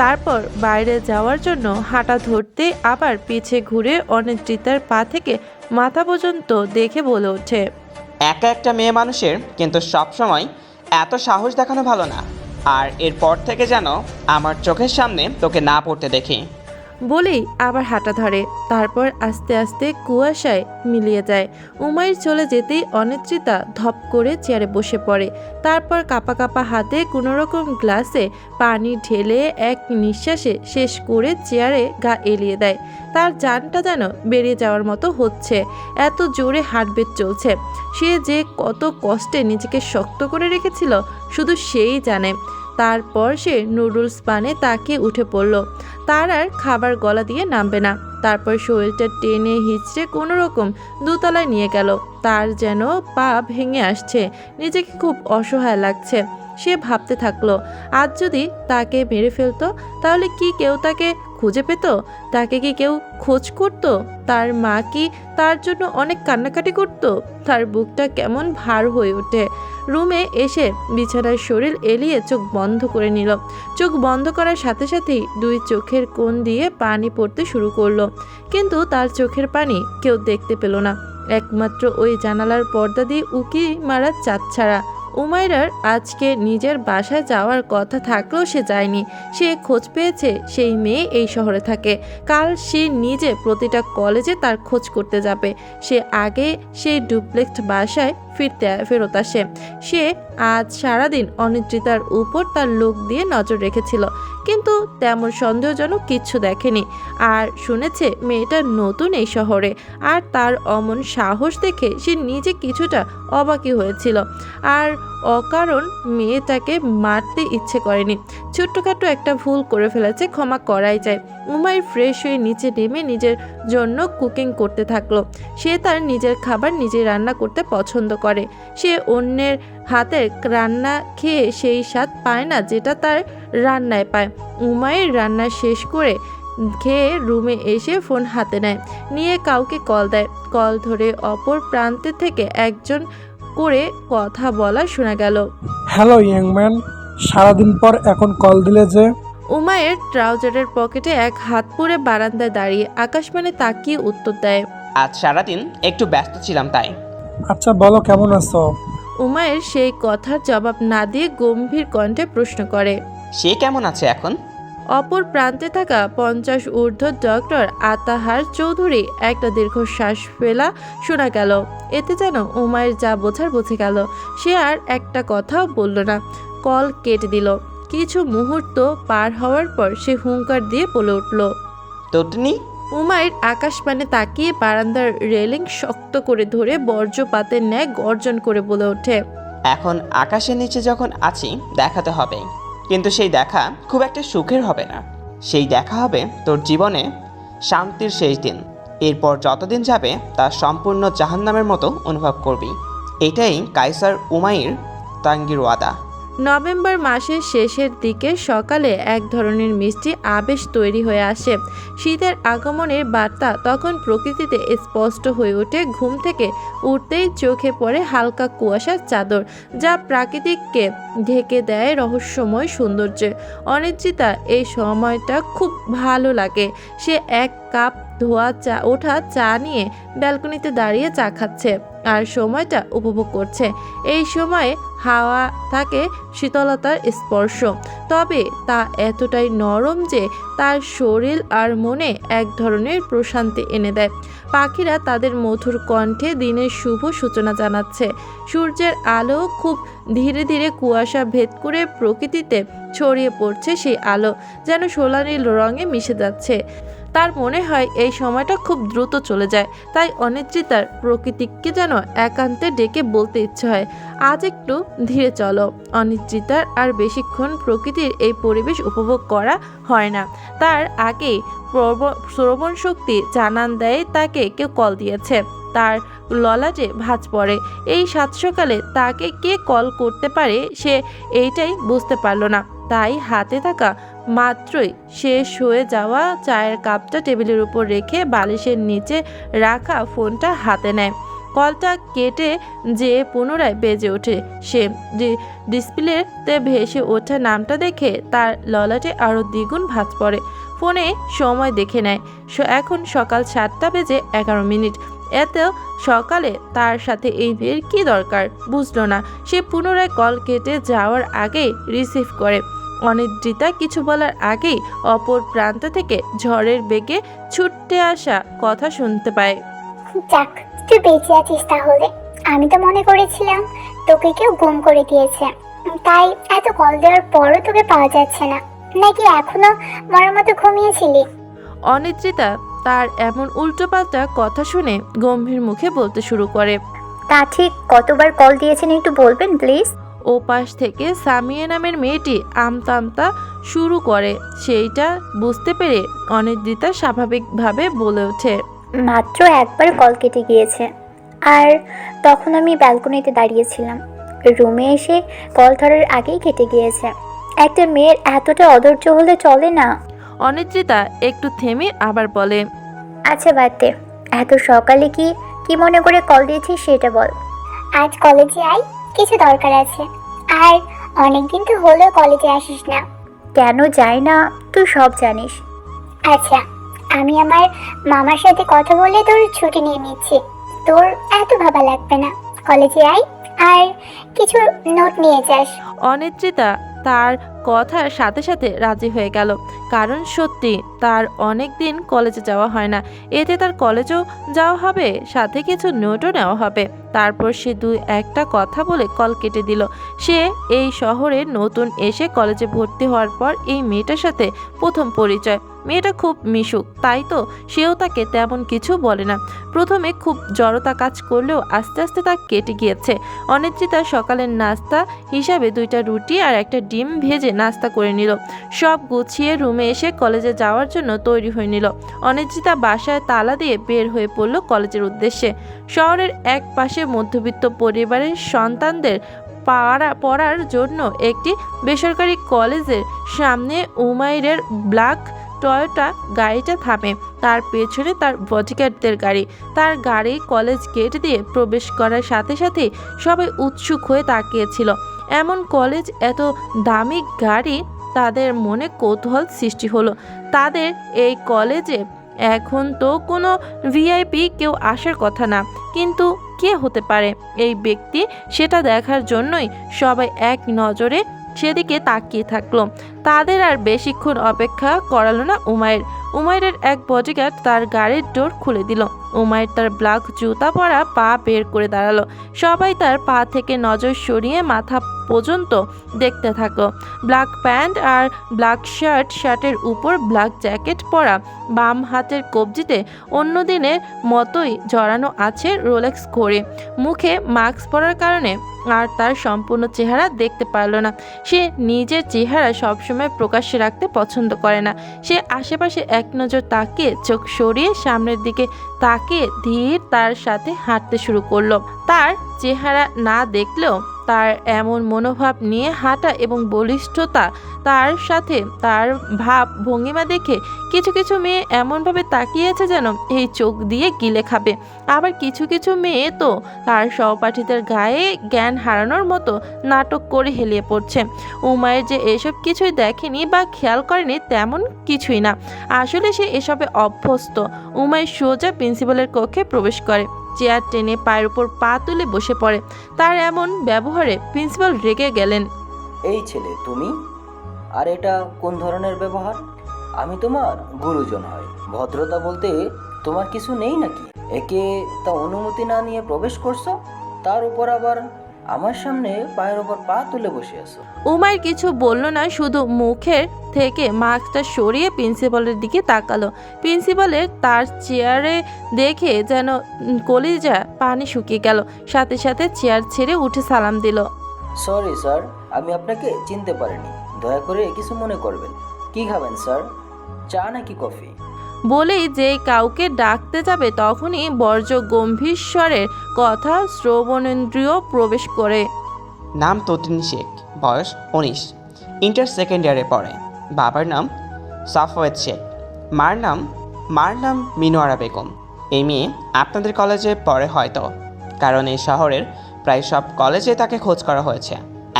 তারপর বাইরে যাওয়ার জন্য হাঁটা ধরতে আবার পিছে ঘুরে অনিদ্রিতার পা থেকে মাথা পর্যন্ত দেখে বলে ওঠে, একা একটা মেয়ে মানুষের কিন্তু সবসময় এত সাহস দেখানো ভালো না। আর এরপর থেকে যেন আমার চোখের সামনে তোকে না পড়তে দেখি। বলেই আবার হাঁটা ধরে। তারপর আস্তে আস্তে কুয়াশায় মিলিয়ে যায়। উমাইর চলে যেতেই অনিদ্রিতা ধপ করে চেয়ারে বসে পড়ে। তারপর কাঁপা কাঁপা হাতে কোনোরকম গ্লাসে পানি ঢেলে এক নিঃশ্বাসে শেষ করে চেয়ারে গা এলিয়ে দেয়। তার জানটা যেন বেরিয়ে যাওয়ার মতো হচ্ছে, এত জোরে হার্টবিট চলছে। সে যে কত কষ্টে নিজেকে শক্ত করে রেখেছিল শুধু সেই জানে। তারপর সে নুডলস পানে তাকিয়ে উঠে পড়ল। তার আর খাবার গলা দিয়ে নামবে না। তারপর শরীরটা টেনে হিচড়ে কোনো রকম 2তলায় নিয়ে গেল। তার যেন পা ভেঙে আসছে, নিজেকে খুব অসহায় লাগছে। সে ভাবতে থাকলো, আজ যদি তাকে মেরে ফেলতো তাহলে কি কেউ তাকে খুঁজে পেত? তাকে কি কেউ খোঁজ করত? তার মা কি তার জন্য অনেক কান্নাকাটি করত? তার বুকটা কেমন ভার হয়ে ওঠে। রুমে এসে বিছানায় শরীর এলিয়ে চোখ বন্ধ করে নিল। চোখ বন্ধ করার সাথে সাথেই 2 চোখের কোণ দিয়ে পানি পড়তে শুরু করলো, কিন্তু তার চোখের পানি কেউ দেখতে পেল না, একমাত্র ওই জানালার পর্দা দিয়ে উকি মারা চাঁদ ছাড়া। উমাইরার আজকে নিজের বাসায় যাওয়ার কথা থাকলেও সে যায়নি। সে খোঁজ পেয়েছে সেই মেয়ে এই শহরে থাকে। কাল সে নিজে প্রতিটা কলেজে তার খোঁজ করতে যাবে। সে আগে সেই ডুপ্লেক্স বাসায় ফেরত আসে। সে আজ সারাদিন অনিদ্রিতার উপর তার লোক দিয়ে নজর রেখেছিল, কিন্তু তেমন সন্দেহজনক কিচ্ছু দেখেনি। আর শুনেছে মেয়েটা নতুন এই শহরে, আর তার অমন সাহস দেখে সে নিজে কিছুটা অবাকই হয়েছিল। আর অকারণ মেয়েটাকে মারতে ইচ্ছে করেনি। ছোট্টখাটো একটা ভুল করে ফেলেছে, ক্ষমা করাই যায়। উমাইর ফ্রেশ হয়ে নিচে নেমে নিজের জন্য কুকিং করতে থাকলো। সে তার নিজের খাবার নিজে রান্না করতে পছন্দ করে। সে অন্যের হাতের রান্না খেয়ে সেই স্বাদ পায় না যেটা তার রান্নায় পায়। উমাইর রান্না শেষ করে খেয়ে রুমে এসে ফোন হাতে নেয়, নিয়ে কাউকে কল দেয়। কল ধরে অপর প্রান্তে থেকে একজন করে কথা বলা শোনা গেল। হ্যালো ইয়াংম্যান, সারাদিন পর এখন কল দিলে যে? উমায়ের ট্রাউজারের পকেটে এক হাত পুরে বারান্দায় দাঁড়িয়ে আকাশবাণী তাকিয়ে উত্তর দেয়। আজ সারাদিন একটু ব্যস্ত ছিলাম তাই। আচ্ছা বলো, কেমন আছো? উমায়ের সেই কথার জবাব না দিয়ে গম্ভীর কণ্ঠে প্রশ্ন করে। সে কেমন আছে এখন? অপর প্রান্তে থাকা 50 ঊর্ধ্ব ডক্টর আতাহার চৌধুরী একটা দীর্ঘশ্বাস ফেলা শোনা গেল। এতে যেন উমায়ের যা বোঝার বুঝে গেল। সে আর একটা কথাও বলল না, কল কেটে দিল। কিছু মুহূর্ত পার হওয়ার পর সে হুঙ্কার দিয়ে বলে উঠল। তটনি। উমায়ের আকাশপানে তাকিয়ে বারান্দার রেলিং শক্ত করে ধরে বর্জ্যপাতের ন্যায় গর্জন করে বলে ওঠে। এখন আকাশের নিচে যখন আছি দেখাতে হবে, কিন্তু সেই দেখা খুব একটা সুখের হবে না। সেই দেখা হবে তোর জীবনে শান্তির শেষ দিন। এরপর যতদিন যাবে তা সম্পূর্ণ জাহান্নামের মতো অনুভব করবি। এটাই কাইসার উমাইর তাঙ্গির ওয়াদা। নভেম্বর মাসের শেষের দিকে সকালে এক ধরনের মিষ্টি আবেশ তৈরি হয়ে আসে। শীতের আগমনের বার্তা তখন প্রকৃতিতে স্পষ্ট হয়ে ওঠে। ঘুম থেকে উঠতেই চোখে পড়ে হালকা কুয়াশার চাদর, যা প্রাকৃতিককে ঢেকে দেয় রহস্যময় সৌন্দর্যে। অনিদ্রিতা এই সময়টা খুব ভালো লাগে। সে এক কাপ ওঠা চা নিয়ে ব্যালকনিতে দাঁড়িয়ে চা খাচ্ছে আর সময়টা উপভোগ করছে। এই সময়ে হাওয়া থাকে শীতলতার স্পর্শ, তবে তা এতটাই নরম যে তার শরীর আর মনে এক ধরনের প্রশান্তি এনে দেয়। পাখিরা তাদের মধুর কণ্ঠে দিনের শুভ সূচনা জানাচ্ছে। সূর্যের আলো খুব ধীরে ধীরে কুয়াশা ভেদ করে প্রকৃতিতে ছড়িয়ে পড়ছে। সেই আলো যেন সোনালি রঙে মিশে যাচ্ছে। তার মনে হয় এই সময়টা খুব দ্রুত চলে যায়। তাই অনিদ্রিতার প্রকৃতিকে যেন একান্তে ডেকে বলতে ইচ্ছে হয়, আজ একটু ধীরে চলো। অনিদ্রিতার আর বেশিক্ষণ প্রকৃতির এই পরিবেশ উপভোগ করা হয় না। তার আগেই শ্রবণ শক্তি জানান দেয় তাকে কেউ কল দিয়েছে। তার ললাটে ভাঁজ পড়ে। এই সাত সকালে তাকে কে কল করতে পারে সে এইটাই বুঝতে পারল না। তাই হাতে থাকা মাত্রই শেষ হয়ে যাওয়া চায়ের কাপটা টেবিলের উপর রেখে বালিশের নিচে রাখা ফোনটা হাতে নেয়। কলটা কেটে যে পুনরায় বেজে ওঠে। সে ডিসপ্লেতে ভেসে ওঠা নামটা দেখে তার ললাটে আরও দ্বিগুণ ভাঁজ পড়ে। ফোনে সময় দেখে নেয়। এখন সকাল 7:11। এত সকালে তার সাথে এই মেয়ের কী দরকার বুঝলো না। সে পুনরায় কল কেটে যাওয়ার আগেই রিসিভ করে। অনিদ্রিতা কিছু বলার আগেই অপর প্রান্ত থেকে ঝড়ের বেগে ছুটে আসা কথা শুনতে পায়। যাক, তুই বেঁচে আছিস তাহলে। আমি তো মনে করেছিলাম তোকে কেউ গুম করে দিয়েছে, তাই এত কল দেওয়ার পরও তোকে পাওয়া যাচ্ছে না। নাকি এখনো মরার মতো ঘুমিয়েছিলি? অনিদ্রিতা তার এমন উল্টোপাল্টা কথা শুনে গম্ভীর মুখে বলতে শুরু করে। তা ঠিক কতবার কল দিয়েছেন একটু বলবেন প্লিজ? ও পাশ থেকে সামিয়া নামের মেয়েটি আমতা আমতা শুরু করে। সেইটা বুঝতে পেরে অনিদ্রিতা স্বাভাবিকভাবে বলে ওঠে, মাত্র একবার কল কেটে গিয়েছে, আর তখন আমি ব্যালকনিতে দাঁড়িয়েছিলাম। রুমে এসে কল ধরার আগেই কেটে গিয়েছে। একটা মেয়ের এতটা অধৈর্য হলে চলে না। অনিদ্রিতা একটু থেমে আবার বলে, আচ্ছা বাদ দে, এত সকালে কি মনে করে কল দিয়েছিস সেটা বল। আজ কলেজে আয়, কিছু দরকার আছে। আর অনেকদিন তো হলো কলেজে আসিস না। কেন যাই না তুই সব জানিস। আচ্ছা, আমি আমার মামার সাথে কথা বলে তোর ছুটি নিয়ে নিচ্ছি। তোর এত ভাবা লাগবে না। কলেজে আয় আর কিছু নোট নিয়ে যাস। অনিদ্রিতা তার কথার সাথে সাথে রাজি হয়ে গেল। কারণ সত্যি তার অনেক দিন কলেজে যাওয়া হয় না। এতে তার কলেজও যাওয়া হবে, সাথে কিছু নোটও নেওয়া হবে। তারপর সে একটা কথা বলে কল কেটে দিল। সে এই শহরে নতুন এসে কলেজে ভর্তি হওয়ার পর এই মেয়েটার সাথে প্রথম পরিচয়। মেয়েটা খুব মিশুক, তাই তো সেও তাকে তেমন কিছু বলে না। প্রথমে খুব জড়তা কাজ করলেও আস্তে আস্তে তা কেটে গিয়েছে। অনিদ্রিতা সকালের নাস্তা হিসাবে 2টা রুটি আর একটা ডিম ভেজে নাস্তা করে নিল। সব গুছিয়ে রুমে এসে কলেজে যাওয়ার জন্য তৈরি হয়ে নিল। অনিদ্রিতা বাসায় তালা দিয়ে বের হয়ে পড়ল কলেজের উদ্দেশ্যে। শহরের এক পাশে মধ্যবিত্ত পরিবারের সন্তানদের পড়ার জন্য একটি বেসরকারি কলেজের সামনে উমাইরের ব্ল্যাক টয়োটা গাড়িটা থামে। তার পেছনে তার বডিগার্ডদের গাড়ি। তার গাড়ি কলেজ গেট দিয়ে প্রবেশ করার সাথে সাথেই সবাই উৎসুক হয়ে তাকিয়েছিল। এমন কলেজ, এত দামি গাড়ি, তাদের মনে কৌতূহল সৃষ্টি হলো। তাদের এই কলেজে এখন তো কোনো ভিআইপি কেউ আসার কথা না, কিন্তু কে হতে পারে এই ব্যক্তি, সেটা দেখার জন্যই সবাই এক নজরে সেদিকে তাকিয়ে থাকলো। তাদের আর বেশিক্ষণ অপেক্ষা করালো না উমাইরের এক বডিগার্ড তার গাড়ির ডোর খুলে দিল। উমাইর তার ব্ল্যাক জুতা পরা পা বের করে দাঁড়ালো। সবাই তার পা থেকে নজর সরিয়ে মাথা পর্যন্ত দেখতে থাকলো। ব্ল্যাক প্যান্ট আর ব্ল্যাক শার্টের উপর ব্ল্যাক জ্যাকেট পরা, বাম হাতের কবজিতে অন্য দিনের মতোই জড়ানো আছে রোলেক্স ঘড়ি। মুখে মাস্ক পরার কারণে আর তার সম্পূর্ণ চেহারা দেখতে পারল না। সে নিজের চেহারা সবসময় প্রকাশ্যে রাখতে পছন্দ করে না। সে আশেপাশে এক নজর তাকিয়ে চোখ সরিয়ে সামনের দিকে তাকিয়ে ধীর তার সাথে হাঁটতে শুরু করলো। তার চেহারা না দেখলেও তার এমন মনোভাব নিয়ে হাঁটা এবং বলিষ্ঠতা, তার সাথে তার ভাব ভঙ্গিমা দেখে কিছু কিছু মেয়ে এমনভাবে তাকিয়েছে যেন এই চোখ দিয়ে গিলে খাবে। আবার কিছু কিছু মেয়ে তো তার সহপাঠীদের গায়ে জ্ঞান হারানোর মতো নাটক করে হেলিয়ে পড়ছে। উমায়ের যে এসব কিছুই দেখেনি বা খেয়াল করেনি তেমন কিছুই না, আসলে সে এসবে অভ্যস্ত। উমায়ের সোজা প্রিন্সিপালের কক্ষে প্রবেশ করে, চেয়ার টেনে পায়ের উপর পা তুলে বসে পড়ে। তার এমন ব্যবহারে প্রিন্সিপাল রেগে গেলেন। এই ছেলে তুমি, আর এটা কোন ধরনের ব্যবহার? আমি তোমার গুরুজন হই, ভদ্রতা বলতে তোমার কিছু নেই নাকি? একে তা অনুমতি না নিয়ে প্রবেশ করছো, তার উপর আবার আমার সামনে পায়ের উপর পা তুলে বসে আছো। উমাইর কিছু বলল না, শুধু মুখের থেকে মাস্কটা সরিয়ে প্রিন্সিপালের দিকে তাকালো। প্রিন্সিপালের তার চেয়ারে দেখে যেন কলিজা পানি শুকিয়ে গেল। সাথে সাথে চেয়ার ছেড়ে উঠে সালাম দিল। সরি স্যার, আমি আপনাকে চিনতে পারিনি, দয়া করে কিছু মনে করবেন। কি খাবেন স্যার, চা নাকি কফি? বলেই যেই কাউকে ডাকতে যাবে তখনই বর্জ্য গম্ভীর স্বরের কথা শ্রবণেন্দ্রিয় প্রবেশ করে। নাম তটিন শেখ, বয়স 19, ইন্টার সেকেন্ড ইয়ারে পড়ে। বাবার নাম সাফওয়াত শেখ, মার নাম মিনোয়ারা বেগম। এই মেয়ে আপনাদের কলেজে পড়ে হয়তো, কারণ এই শহরের প্রায় সব কলেজে তাকে খোঁজ করা হয়েছে।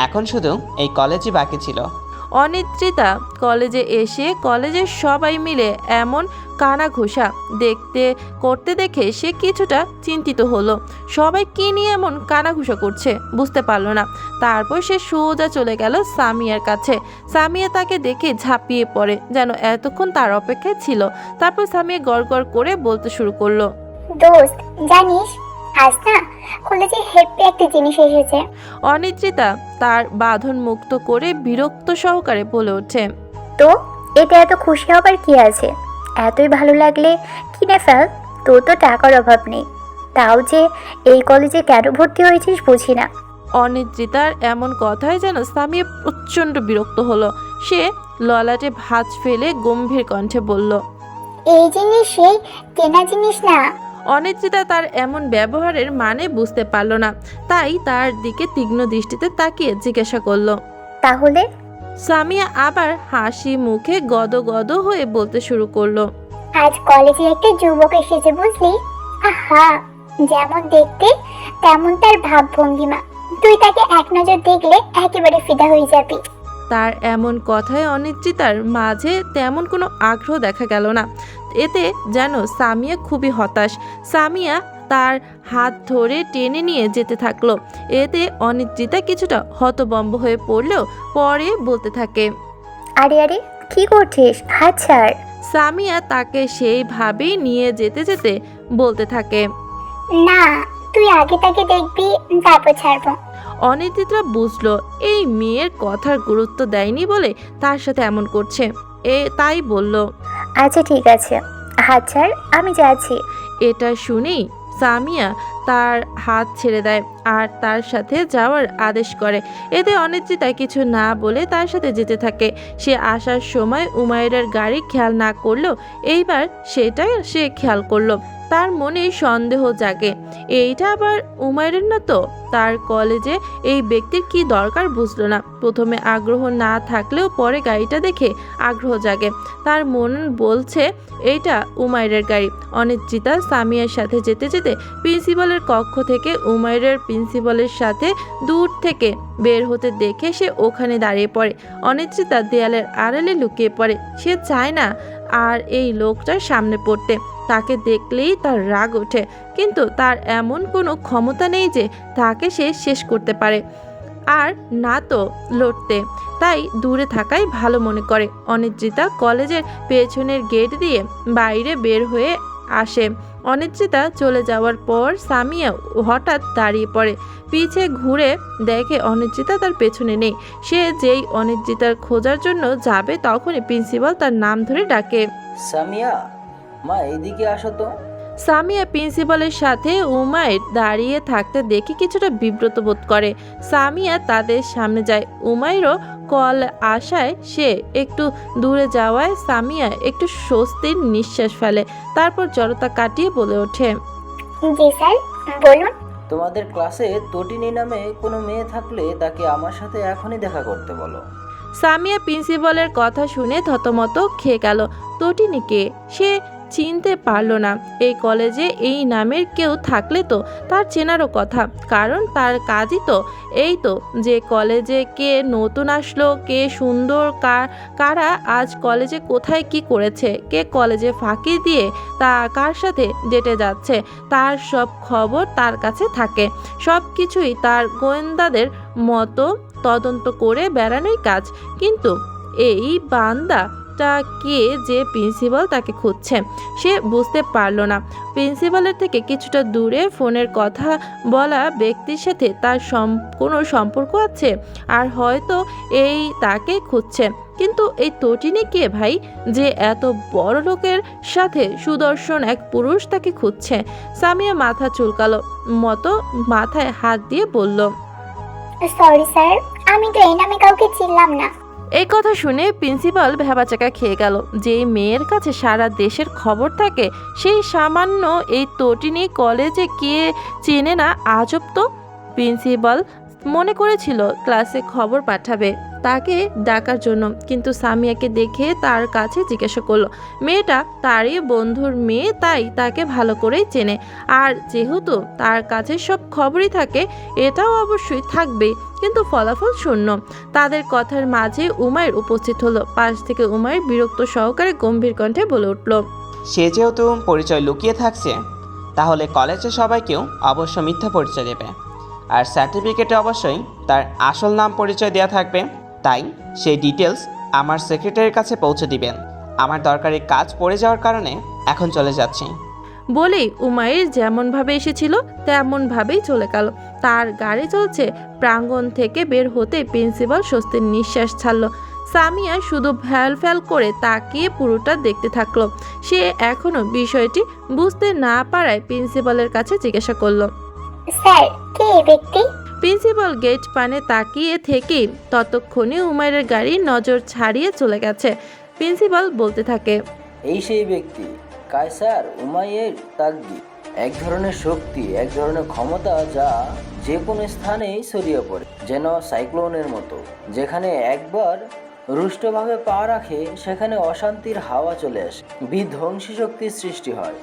এখন শুধু এই কলেজই বাকি ছিল। অনিদ্রিতা কলেজে এসে কলেজের সবাই মিলে এমন কানাঘুষা করতে দেখে সে কিছুটা চিন্তিত হলো। সবাই কি নিয়ে এমন কানাঘুষা করছে বুঝতে পারল না। তারপর সে সোজা চলে গেল সামিয়ার কাছে। সামিয়া তাকে দেখে ঝাঁপিয়ে পড়ে, যেন এতক্ষণ তার অপেক্ষায় ছিল। তারপর সামিয়া গড়গড় করে বলতে শুরু করলো, দোস্ত জানিস, আজ না কলেজে হেপি একটা জিনিস এসেছে। অনিদ্রিতা তার বাঁধন মুক্ত করে বিরক্ত সহকারে বলে ওঠে, তো এটা এত খুশি হবার কি আছে? এতই ভালো লাগলে কিনে ফেল, তোর তো টাকার অভাব নেই। তাও যে এই কলেজে কেন ভর্তি হয়েছিস বুঝি না। অনিদ্রিতার এমন কথায় যেন সামিয়া প্রচণ্ড বিরক্ত হলো। সে ললাটে ভাঁজ ফেলে গম্ভীর কণ্ঠে বলল, এই জিনিস সেই কেনা জিনিস না। অনিদ্রিতা তার এমন ব্যবহারের মানে বুঝতে পারল না, তাই তার দিকে তীক্ষ্ণ দৃষ্টিতে তাকিয়ে জিজ্ঞাসা করলো। তাহলে? সামিয়া আবার হাসি মুখে গদগদ হয়ে বলতে শুরু করলো, আজ কলেজে একটা যুবক এসেছে বুঝলি। আহা, যেমন দেখতে তেমন তার ভাব ভঙ্গিমা, তুই তাকে এক নজর দেখলে একেবারে ফিদা হয়ে যাবি। তার এমন কথায় অনিদ্রিতার মাঝে তেমন কোনো আগ্রহ দেখা গেল না। এতে যেন সামিয়া খুবই হতাশ। সামিয়া তার হাত ধরে টেনে নিয়ে যেতে থাকলো। এতে অনিদ্রিতা কিছুটা হতবম্ব হয়ে পড়লেও পরে বলতে থাকে, আরে আরে কি করছিস, হাত ছাড়। সামিয়া তাকে সেইভাবেই নিয়ে যেতে যেতে বলতে থাকে, না, তুই আগে তাকে দেখবি, তারপর ছাড়বো। অনিদ্রিতা বুঝলো এই মেয়ের কথার গুরুত্ব দেয়নি বলে তার সাথে এমন করছে। তাই বলল, আচ্ছা ঠিক আছে, হাত ছাড়, আমি যাচ্ছি। এটা শুনেই সামিয়া তার হাত ছেড়ে দেয় আর তার সাথে যাওয়ার আদেশ করে। এতে অনিশ্চিতা কিছু না বলে তার সাথে যেতে থাকে। সে আসার সময় উমাইরের গাড়ি খেয়াল না করলেও এইবার সেটাই সে খেয়াল করলো। তার মনে সন্দেহ জাগে, এইটা আবার উমাইরের না তো। তার কলেজে এই ব্যক্তির কি দরকার বুঝলো না। প্রথমে আগ্রহ না থাকলেও পরে গাড়িটা দেখে আগ্রহ জাগে। তার মন বলছে এইটা উমাইরের গাড়ি। অনিশ্চিতা সামিয়ার সাথে যেতে যেতে প্রিন্সিপালের কক্ষ থেকে উমাইরের প্রিন্সিপালের সাথে দূর থেকে বের হতে দেখে সে ওখানে দাঁড়িয়ে পড়ে। অনিশ্চিতা দেয়ালের আড়ালে লুকিয়ে পড়ে। সে চায় না আর এই লোকটার সামনে পড়তে। তাকে দেখলেই তার রাগ ওঠে, কিন্তু তার এমন কোনো ক্ষমতা নেই যে তাকে সে শেষ করতে পারে, আর না তো লড়তে। তাই দূরে থাকাই ভালো মনে করে। অনিশ্চিতা কলেজের পেছনের গেট দিয়ে বাইরে বের হয়ে আসে। অনিশ্চিতা চলে যাওয়ার পর সামিয়া হঠাৎ দাঁড়িয়ে পড়ে। পিছে ঘুরে দেখে অনিশ্চিতা তার পেছনে নেই। সে যেই অনিশ্চিতার খোঁজার জন্য যাবে তখনই প্রিন্সিপাল তার নাম ধরে ডাকে। সামিয়া, মা এইদিকে আসো তো। সামিয়া প্রিন্সিপালের সাথে উমাইর দাঁড়িয়ে থাকতে দেখে কিছুটা বিব্রত বোধ করে। সামিয়া তাদের সামনে যায়। উমাইরও কল আসায় সে একটু দূরে যাওয়ায় সামিয়া একটু স্বস্তির নিঃশ্বাস ফেলে। তারপর জড়তা কাটিয়ে বলে ওঠে, জি স্যার, বলুন। তোমাদের ক্লাসে তটিনী নামে কোনো মেয়ে থাকলে তাকে আমার সাথে এখনই দেখা করতে বলো। সামিয়া প্রিন্সিপালের কথা শুনে থতমত খেয়ে গেল। তটিনীকে সে চিনতে পারলো না। এই কলেজে এই নামের কেউ থাকলে তো তার চেনারও কথা, কারণ তার কাজই তো এই তো যে কলেজে কে নতুন আসলো, কে সুন্দর, কারা আজ কলেজে কোথায় কি করেছে, কে কলেজে ফাঁকি দিয়ে তা কার সাথে ডেটে যাচ্ছে, তার সব খবর তার কাছে থাকে। সব কিছুই তার গোয়েন্দাদের মতো তদন্ত করে বেড়ানোই কাজ। কিন্তু এই বান্দাটা কে যে প্রিন্সিপাল তাকে খুঁজছে সে বুঝতে পারলো না। প্রিন্সিপালের থেকে কিছুটা দূরে ফোনের কথা বলা ব্যক্তির সাথে তার কোনো সম্পর্ক আছে, আর হয়তো এই তাকে খুঁজছে। কিন্তু এই তটিনী কে ভাই, যে এত বড় লোকের সাথে সুদর্শন এক পুরুষ তাকে খুঁজছে? সামিয়া মাথা চুলকালো মতো মাথায় হাত দিয়ে বলল, সরি স্যার, আমি তো এই নামে কাউকে চিনলাম না। এই কথা শুনে প্রিন্সিপাল ভ্যাবাচাকা খেয়ে গেল। যেই মেয়ের কাছে সারা দেশের খবর থাকে সেই সামান্য এই তটিনী কলেজে কে চেনে না? আজব তো। প্রিন্সিপাল মনে করেছিল ক্লাসে খবর পাঠাবে তাকে ডাকার জন্য, কিন্তু সামিয়াকে দেখে তার কাছে জিজ্ঞাসা করলো। মেয়েটা তারই বন্ধুর মেয়ে, তাই তাকে ভালো করেই চেনে। আর যেহেতু তার কাছে সব খবরই থাকে, এটাও অবশ্যই থাকবেই। কিন্তু ফলাফল শূন্য। তাদের কথার মাঝে উমাইর উপস্থিত হলো। পাশ থেকে উমাইর বিরক্ত সহকারে গম্ভীর কণ্ঠে বলে উঠল, সে যেহেতু পরিচয় লুকিয়ে থাকছে, তাহলে কলেজে সবাইকেও অবশ্য মিথ্যা পরিচয় দেবে, আর সার্টিফিকেটে অবশ্যই তার আসল নাম পরিচয় দেওয়া থাকবে। তাই সেই ডিটেলস আমার সেক্রেটারির কাছে পৌঁছে দিবেন। আমার দরকারি কাজ পড়ে যাওয়ার কারণে এখন চলে যাচ্ছি। বলেই উমাইর যেমনভাবে এসেছিল তেমনভাবেই চলে গেল। তার গাড়ি চলছে। প্রাঙ্গণ থেকে বের হতে প্রিন্সিপাল স্বস্তির নিঃশ্বাস ছাড়ল। সামিয়া শুধু ফ্যাল ফ্যাল করে তাকিয়ে পুরোটা দেখতে থাকলো। সে এখনো বিষয়টি বুঝতে না পারায় প্রিন্সিপালের কাছে জিজ্ঞাসা করলো, স্যার, কে এই ব্যক্তি? প্রিন্সিপাল গেট পানে তাকিয়ে থেকেই ততক্ষণে উমাইরের গাড়ি নজর ছাড়িয়ে চলে গেছে। প্রিন্সিপাল বলতে থাকে, এই সেই ব্যক্তি কায়সার উমাইয়ের তাগগি, এক ধরনের শক্তি, এক ধরনের ক্ষমতা যা যে কোনো স্থানেই ছড়িয়ে পড়ে, যেন সাইক্লোনের মতো। যেখানে একবার রুষ্টভাবে পা রাখে সেখানে অশান্তির হাওয়া চলে আসে, বিধ্বংসী শক্তির সৃষ্টি হয়।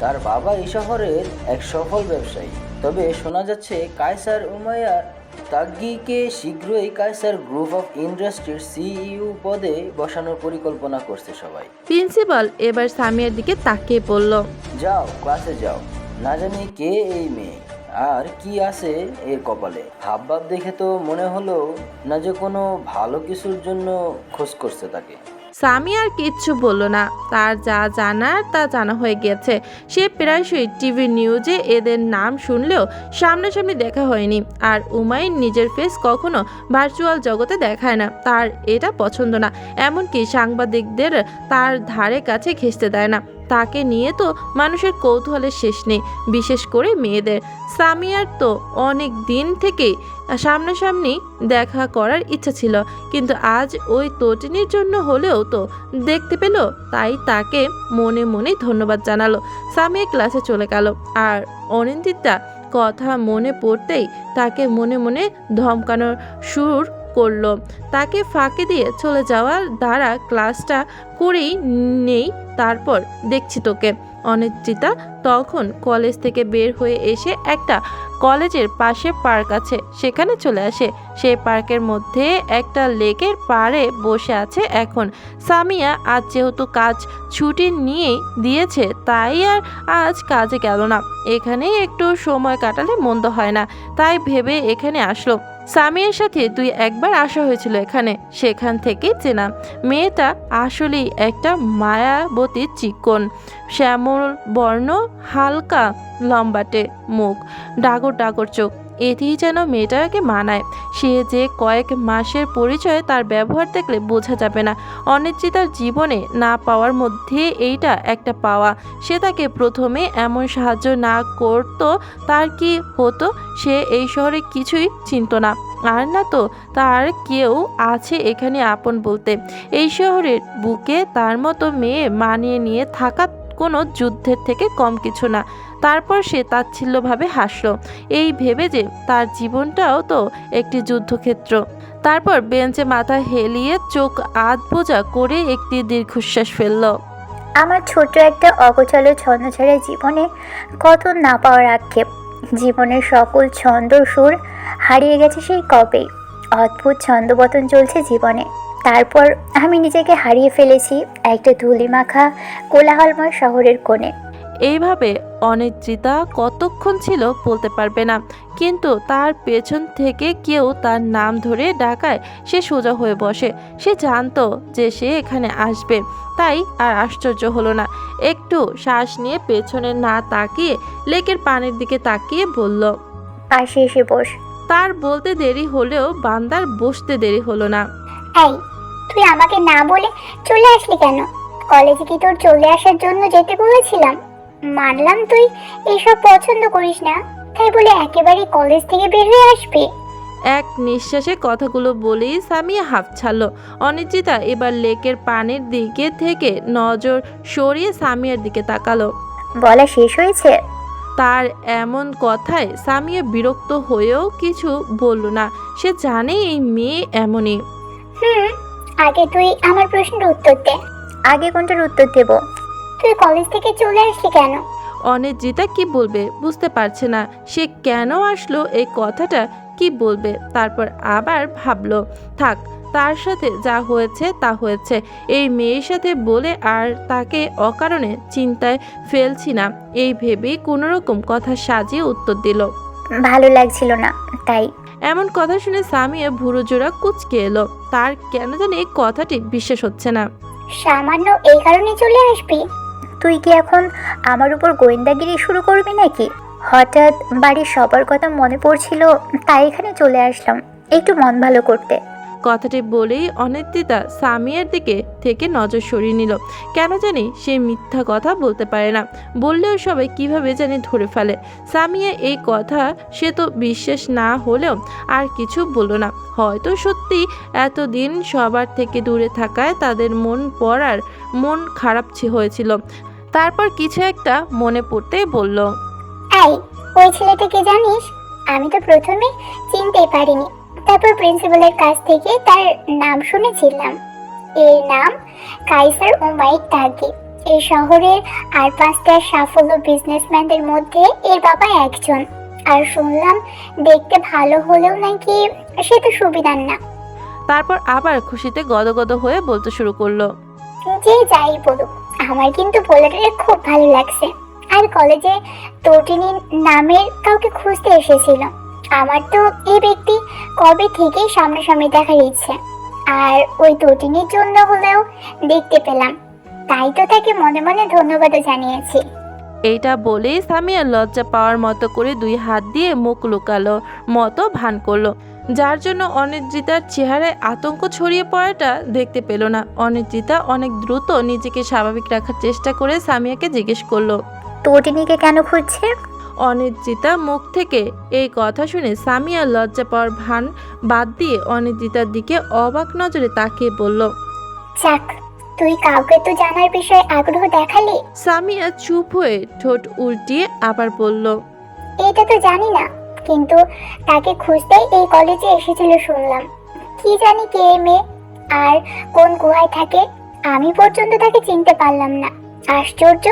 তার বাবা এই শহরের এক সফল ব্যবসায়ী। তবে শোনা যাচ্ছে কায়সার উমাইয়া তাগগিকে শীঘ্রই কায়সার গ্রুপ অফ ইন্ডাস্ট্রির সিইও পদে বসানোর পরিকল্পনা করছে সবাই। প্রিন্সিপাল এবার সামিয়ার দিকে তাকিয়ে পড়ল, যাও ক্লাসে যাও, না জানি কে এই মেয়ে আর কি আছে এর কপালে। হাবভাব দেখে তো মনে হলো না যে কোনো ভালো কিছুর জন্য খোঁজ করছে তাকে। সামি আর কিচ্ছু বলল না, তার যা জানার তা জানা হয়ে গিয়েছে। সে প্রায়শই টিভি নিউজে এদের নাম শুনলেও সামনাসামনি দেখা হয়নি। আর উমাইন নিজের ফেস কখনো ভার্চুয়াল জগতে দেখায় না, তার এটা পছন্দ না। এমনকি সাংবাদিকদের তার ধারে কাছে ঘেঁষতে দেয় না। তাকে নিয়ে তো মানুষের কৌতূহলের শেষ নেই, বিশেষ করে মেয়েদের। সামিয়ার তো অনেক দিন থেকেই সামনাসামনি দেখা করার ইচ্ছা ছিল, কিন্তু আজ ওই তটিনীর জন্য হলেও তো দেখতে পেল, তাই তাকে মনে মনে ধন্যবাদ জানালো। সামিয়া ক্লাসে চলে গেল, আর অনিন্দিতা কথা মনে পড়তেই তাকে মনে মনে ধমকানোর সুর করলো। তাকে ফাঁকি দিয়ে চলে যাওয়ার দ্বারা ক্লাসটা করেই নেই, তারপর দেখছি তোকে। অনিশ্চিতা তখন কলেজ থেকে বের হয়ে এসে একটা কলেজের পাশে পার্ক আছে সেখানে চলে আসে। সেই পার্কের মধ্যে একটা লেকের পাড়ে বসে আছে এখন। সামিয়া আজ যেহেতু কাজ ছুটি নিয়ে দিয়েছে, তাই আর আজ কাজে গেল না। এখানেই একটু সময় কাটালে মন্দ হয় না, তাই ভেবে এখানে আসলো। সামিয়ার সাথে তুই একবার আসা হয়েছিল এখানে, সেখান থেকেই চেনা। মেয়েটা আসলেই একটা মায়াবতী চিকন শ্যামল বর্ণ, হালকা লম্বাটে মুখ, ডাগর ডাগর চোখ, এতেই যেন মেয়েটাকে মানায়। সে যে কয়েক মাসের পরিচয়, তার ব্যবহার দেখলে বোঝা যাবে না। অনিশ্চিতার জীবনে না পাওয়ার মধ্যে এইটা একটা পাওয়া। সে তাকে প্রথমে এমন সাহায্য না করতো তার কি হতো? সে এই শহরে কিছুই চিনত না, আর না তো তার কেউ আছে এখানে আপন বলতে। এই শহরের বুকে তার মতো মেয়ে মানিয়ে নিয়ে থাকা কোনো যুদ্ধের থেকে কম কিছু না। তারপর সে তাচ্ছিল্যভাবে হাসল, এই ভেবে যে তার জীবনটাও তো একটি যুদ্ধক্ষেত্র। তারপর বেঞ্চে মাথা হেলিয়ে চোখ আধ বোঝা করে একটি দীর্ঘশ্বাস ফেলল। আমার ছোট্ট একটা অগোছালো ছন্দছাড়া জীবনে কত না পাওয়ার আক্ষেপ। জীবনের সকল ছন্দ সুর হারিয়ে গেছে সেই কবেই। অদ্ভুত ছন্দপতন চলছে জীবনে। তারপর আমি নিজেকে হারিয়ে ফেলেছি একটা ধূলিমাখা কোলাহলময় শহরের কোণে। এইভাবে অনিশ্চিতা কতক্ষণ ছিল বলতে পারবে না, কিন্তু তার পেছন থেকে কেউ তার নাম ধরে ডাকায় সে সোজা হয়ে বসে। সে জানতো যে সে এখানে আসবে, তাই আর আশ্চর্য হলো না। একটু শ্বাস নিয়ে পেছনে না তাকিয়ে লেকের পানির দিকে তাকিয়ে বলল, পাশে এসে বস। তার বলতে দেরি হলেও বান্দার বসতে দেরি হলো না। এই, তুই আমাকে না বলে চলে আসলি কেন? কলেজে কি তোর চলে আসার জন্য যেতে বলেছিলাম? মানলাম তুই এইসব পছন্দ করিস না, তাই বলে একেবারে কলেজ থেকে বের হয়ে আসবি? এক নিঃশ্বাসে কথাগুলো বলেই সামিয়া হাঁফ ছাড়ল। অনিশ্চিতা এবার লেকের পানির দিকে থেকে নজর সরিয়ে সামিয়ার দিকে তাকালো। বলা শেষ হয়েছে? তার এমন কথায় সামিয়া বিরক্ত হয়েও কিছু বলল না। সে জানে এই মেয়ে এমনই। আগে তুই আমার প্রশ্নের উত্তর দে। আগে কোনটার উত্তর দেব? তুই কলেজ থেকে চলে আসলি কেন? অনিশ্চিতা কি বলবে বুঝতে পারছে না। সে কেন আসলো এই কথাটা কি বলবে। তারপর আবার ভাবলো, থাক, তার সাথে যা হয়েছে তা হয়েছে। এই মেয়ের সাথে বলে আর তাকে অকারণে চিন্তায় ফেলছি না, এই ভেবেই কোনোরকম কথা সাজিয়ে উত্তর দিল, ভালো লাগছিল না তাই। এমন কথা শুনে সামিয়া ভুরু জোড়া কুঁচকে এলো। তার কেন জানি এই কথাটি বিশ্বাস হচ্ছে না। সামান্য এই কারণে চলে আসবি? তুই কি এখন আমার উপর গোয়েন্দাগিরি শুরু করবি নাকি? হঠাৎ বাড়ির সবার কথা মনে পড়ছিল, তাই এখানে চলে আসলাম একটু মন ভালো করতে। কথাটি বলেই অনিশ্চিতা সামিয়ার দিকে থেকে নজর সরিয়ে নিল। কেন জানি সে মিথ্যা কথা বলতে পারে না, বললেও সবাই কিভাবে জানি ধরে ফেলে। সামিয়া এই কথা সে তো বিশ্বাস না হলেও আর কিছু বলল না। হয়তো সত্যি এতদিন সবার থেকে দূরে থাকায় তাদের মন খারাপ হয়েছিল। তারপর কিছু একটা মনে পড়তেই বলল, এই, ওই ছেলেটাকে জানিস? আমি তো প্রথমে চিনতেই পারিনি, তারপর প্রিন্সিপালের কাছ থেকে তার নাম শুনেছিলাম। এর নাম কাইসার উমাইর তাগি। এই শহরের আর 5টা সাফল্য বিজনেসম্যানদের মধ্যে এর বাবা একজন। আর শুনলাম দেখতে ভালো হলেও নাকি সে তো সুবিধার না। তারপর আবার খুশিতে গদগদ হয়ে বলতে শুরু করলো, যে যাই বলুক, আমার কিন্তু পোলাটারে খুব ভালো লাগছে। আর কলেজে তটিনী নামের কাউকে খুঁজতে এসেছিল। আমার তো এই ব্যক্তি কবে থেকেই সামনাসামনি দেখার ইচ্ছে। আর ওই তটিনীর জন্য হলেও দেখতে পেলাম, তাই তো তাকে মনে মনে ধন্যবাদও জানিয়েছি। এইটা বলেই সামিয়া লজ্জা পাওয়ার মতো করে দুই হাত দিয়ে মুখ লুকালো মতো ভান করলো, যার জন্য অনিদ্রিতার চেহারায় আতঙ্ক ছড়িয়ে পড়াটা দেখতে পেল না। অনিদ্রিতা অনেক দ্রুত নিজেকে স্বাভাবিক রাখার চেষ্টা করে সামিয়াকে জিজ্ঞেস করলো। তটিনীকে কেন খুঁজছে? অনিদ্রিতা মুখ থেকে এই কথা শুনে সামিয়া লজ্জা পাওয়ার ভান বাদ দিয়ে অনিদ্রিতার দিকে অবাক নজরে তাকিয়ে বলল। যাক, তুই কাউকে তো জানার বিষয়ে আগ্রহ দেখালি। সামিয়া চুপ হয়ে ঠোঁট উল্টিয়ে আবার বলল। এটা তো জানি না, কিন্তু তাকে খুঁজতেই এই কলেজে এসেছিল শুনলাম। কি জানি কে এই মেয়ে আর কোন গুহায় থাকে, আমি পর্যন্ত তাকে চিনতে পারলাম না। আশ্চর্য,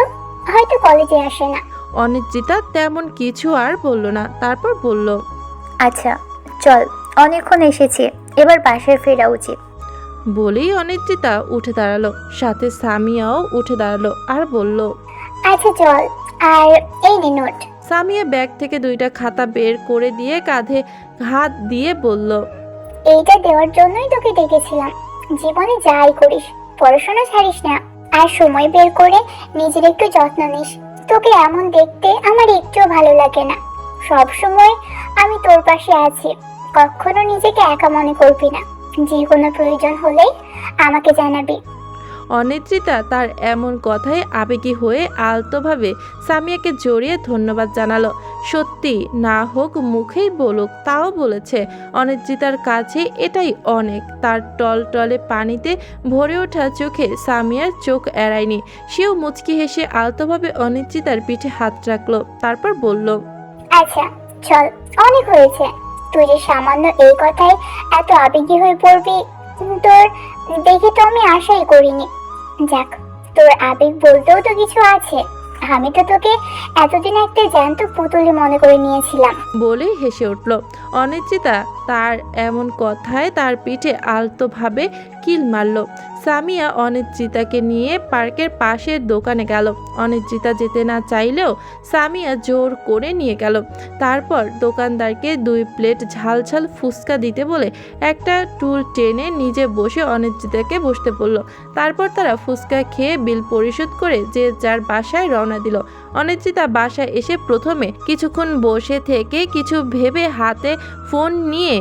হয়তো কলেজে আসে না। অনিদ্রিতা তেমন কিছু আর বলল না, তারপর বলল। আচ্ছা চল, অনেকক্ষণ এসেছি, এবার বাসায় ফেরা উচিত। বলেই অনিদ্রিতা উঠে দাঁড়ালো, সাথে সামিয়াও উঠে দাঁড়ালো আর বলল। আচ্ছা চল, আর এই নে নোট। সামিয়া ব্যাগ থেকে দুইটা খাতা বের করে দিয়ে কাঁধে হাত দিয়ে বলল। এইটা দেওয়ার জন্যই তোকে ডেকেছিলাম। জীবনে যাই করিস, পড়াশোনা ছাড়িস না, আর সময় বের করে নিজের একটু যত্ন নিস। তোকে এমন দেখতে আমার একটুও ভালো লাগে না। সব সময় আমি তোর পাশে আছি, কখনো নিজেকে একা মনে করবি না। যে কোনো প্রয়োজন হলেই আমাকে জানাবি। অনিদ্রিতা তার এমন কথায় আবেগী হয়ে আলতোভাবে সামিয়াকে জড়িয়ে ধন্যবাদ জানালো। সত্যি না হোক মুখেই বলুক, তাও বলেছে। অনিদ্রিতার কাছে এটাই অনেক। তার টলটলে পানিতে ভরে ওঠা চোখে সামিয়ার চোখ এড়ায়নি। সেও মুচকি হেসে আলতোভাবে অনিদ্রিতার পিঠে হাত রাখলো, তারপর বলল। আচ্ছা চল, অনেক হয়েছে। তুই যে সামান্য এই কথায় এত আবেগী হয়ে পড়বি, তোর দেখে তো আমি আশাই করিনি। যাক, তোর আবেগ বলতেও তো কিছু আছে। আমি তো তোকে এতদিন একটা জ্যান্ত পুতুলি মনে করে নিয়েছিলাম। বলে হেসে উঠল। অনিদ্রিতা তার এমন কথায় তার পিঠে আলতোভাবে কিল মারল। সামিয়া অনিদ্রিতাকে নিয়ে পার্কের পাশের দোকানে গেল। অনিদ্রিতা যেতে না চাইলেও সামিয়া জোর করে নিয়ে গেল। তারপর দোকানদারকে 2 প্লেট ঝাল ঝাল ফুচকা দিতে বলে একটা টুল টেনে নিজে বসে অনিদ্রিতাকে বসতে বলল। তারপর তারা ফুচকা খেয়ে বিল পরিশোধ করে যে যার বাসায় রওনা দিল। অনিদ্রিতা বাসায় এসে প্রথমে কিছুক্ষণ বসে থেকে কিছু ভেবে হাতে ফোন নিয়ে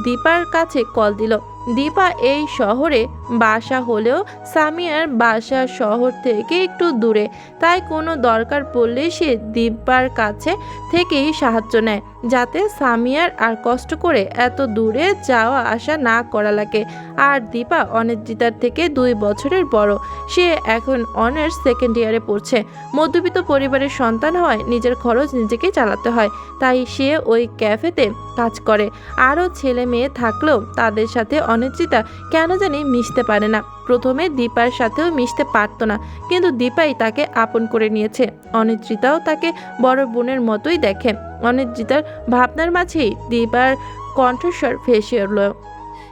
দীপার কাছে কল দিল। দীপা এই শহরে বাসা হলেও সামিয়ার বাসা শহর থেকে একটু দূরে, তাই কোনো দরকার পড়লে সে দীপার কাছে থেকেই সাহায্য নেয়, যাতে সামিয়ার আর কষ্ট করে এত দূরে যাওয়া আসা না করা লাগে। আর দীপা অনিদ্রিতার থেকে 2 বছরের বড়। সে এখন অনার্স সেকেন্ড ইয়ারে পড়ছে। মধ্যবিত্ত পরিবারের সন্তান হওয়ায় নিজের খরচ নিজেকেই চালাতে হয়, তাই সে ওই ক্যাফেতে কাজ করে। আরও ছেলে মেয়ে থাকলেও তাদের সাথে অনিদ্রিতা কেন জানি মিশতে পারে না। প্রথমে দীপার সাথেও মিশতে পারতো না, কিন্তু দীপাই তাকে আপন করে নিয়েছে। অনিদ্রিতাও তাকে বড় বোনের মতোই দেখে। অনিদ্রিতার ভাবনার মাঝেই দীপার কণ্ঠস্বর ভেসে উঠল।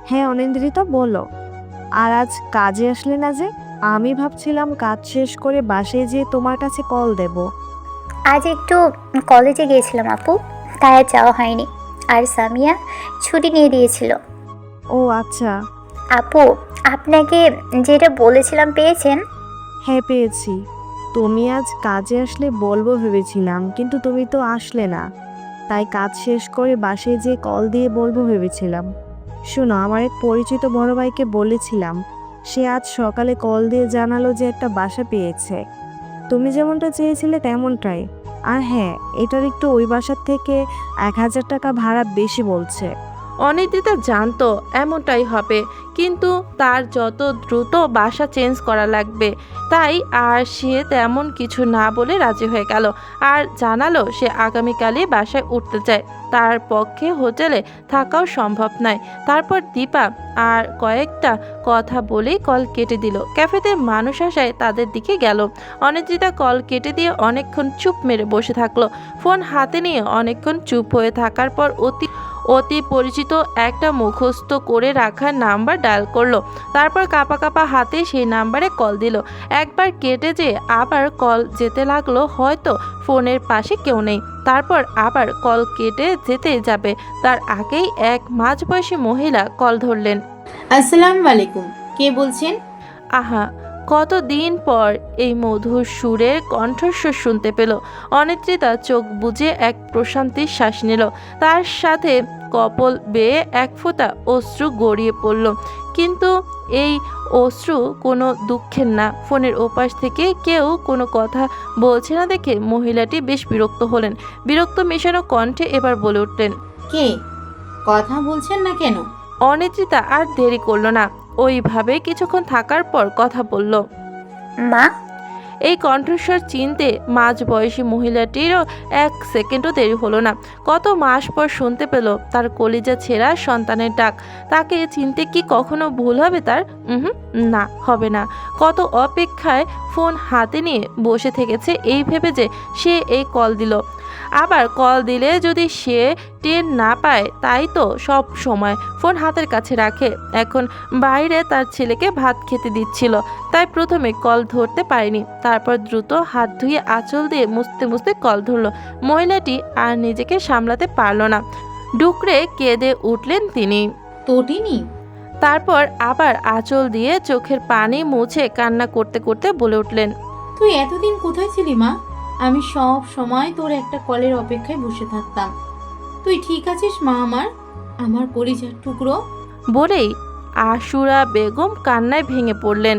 হ্যাঁ অনিন্দ্রিতা, বলো। আর আজ কাজে আসলে না যে? আমি ভাবছিলাম কাজ শেষ করে বাসায় যেয়ে তোমার কাছে কল দেব। আজ একটু কলেজে গিয়েছিলাম আপু, তাই আর যাওয়া হয়নি। আর সামিয়া ছুটি নিয়ে দিয়েছিল। ও আচ্ছা। আপু, আপনাকে যেটা বলেছিলাম পেয়েছেন? হ্যাঁ পেয়েছি। তুমি আজ কাজে আসলে বলবো ভেবেছিলাম, কিন্তু তুমি তো আসলে না, তাই কাজ শেষ করে বাসায় যেয়ে কল দিয়ে বলবো ভেবেছিলাম। শোনো, আমার এক পরিচিত বড় ভাইকে বলেছিলাম, সে আজ সকালে কল দিয়ে জানালো যে একটা বাসা পেয়েছে। তুমি যেমনটা চেয়েছিলে তেমনটাই। আর হ্যাঁ, এটার একটু ওই বাসার থেকে 1000 টাকা ভাড়া বেশি বলছে। অনিদ্রিতা জানতো এমনটাই হবে, কিন্তু তার যত দ্রুত বাসা চেঞ্জ করা লাগবে, তাই আর সে তেমন কিছু না বলে রাজি হয়ে গেল। আর জানালো সে আগামীকালই বাসায় উঠতে চায়, তার পক্ষে হোটেলে থাকাও সম্ভব নয়। তারপর দীপা আর কয়েকটা কথা বলেই কল কেটে দিল। ক্যাফেতে মানুষ আসায় তাদের দিকে গেল। অনিদ্রিতা কল কেটে দিয়ে অনেকক্ষণ চুপ মেরে বসে থাকলো। ফোন হাতে নিয়ে অনেকক্ষণ চুপ হয়ে থাকার পর অতি পরিচিত একটা মুখস্থ করে রাখা নাম্বার ডায়াল করলো। তারপর কাঁপা কাঁপা হাতে সেই নাম্বারে কল দিল। একবার কেটে যে আবার কল যেতে লাগলো, হয়তো ফোনের পাশে কেউ নেই। তারপর আবার কল কেটে যেতে যাবে, তার আগেই এক মাঝবয়সী মহিলা কল ধরলেন। আসসালামু আলাইকুম, কে বলছেন? আহা, কতদিন পর এই মধুর সুরের কণ্ঠস্বর শুনতে পেল। অনিদ্রিতা চোখ বুজে এক প্রশান্তির শ্বাস নিল। তার সাথে কপল বেয়ে এক ফোঁটা অশ্রু গড়িয়ে পড়ল, কিন্তু এই অশ্রু কোনো দুঃখের না। ফোনের ওপাশ থেকে কেউ কোনো কথা বলছে না দেখে মহিলাটি বেশ বিরক্ত হলেন। বিরক্ত মেশানো কণ্ঠে এবার বলে উঠলেন, কে? কথা বলছেন না কেন? অনিদ্রিতা আর দেরি করলো না, ওইভাবে কিছুক্ষণ থাকার পর কথা বলল। মা, এই কণ্ঠস্বর চিনতে মাঝবয়সী মহিলাটিরও এক সেকেন্ডও দেরি হলো না। কত মাস পর শুনতে পেল তার কলিজা ছেঁড়া সন্তানের ডাক। তাকে চিনতে কি কখনো ভুল হবে তার? না, হবে না। কত অপেক্ষায় ফোন হাতে নিয়ে বসে থেকেছে এই ভেবে যে সে এই কল দিল। আবার কল দিলে যদি সে টের না পায়, তাই তো সব সময় ফোন হাতের কাছে রাখে। এখন বাইরে তার ছেলেকে ভাত খেতে দিচ্ছিল, তাই প্রথমে কল ধরতে পারেনি। তারপর দ্রুত হাত ধুয়ে আঁচল দিয়ে মুছতে মুছতে কল ধরল। মহিলাটি আর নিজেকে সামলাতে পারল না, ডুকরে কেঁদে উঠলেন তিনি। তটিনি? তারপর আবার আঁচল দিয়ে চোখের পানি মুছে কান্না করতে করতে বলে উঠলেন, তুই এতদিন কোথায় ছিলি মা? আমি সব সময় তোর একটা কলের অপেক্ষায় বসে থাকতাম। তুই ঠিক আছিস মা? আমার কলিজার টুকরো। বলেই আশুরা বেগম কান্নায় ভেঙে পড়লেন।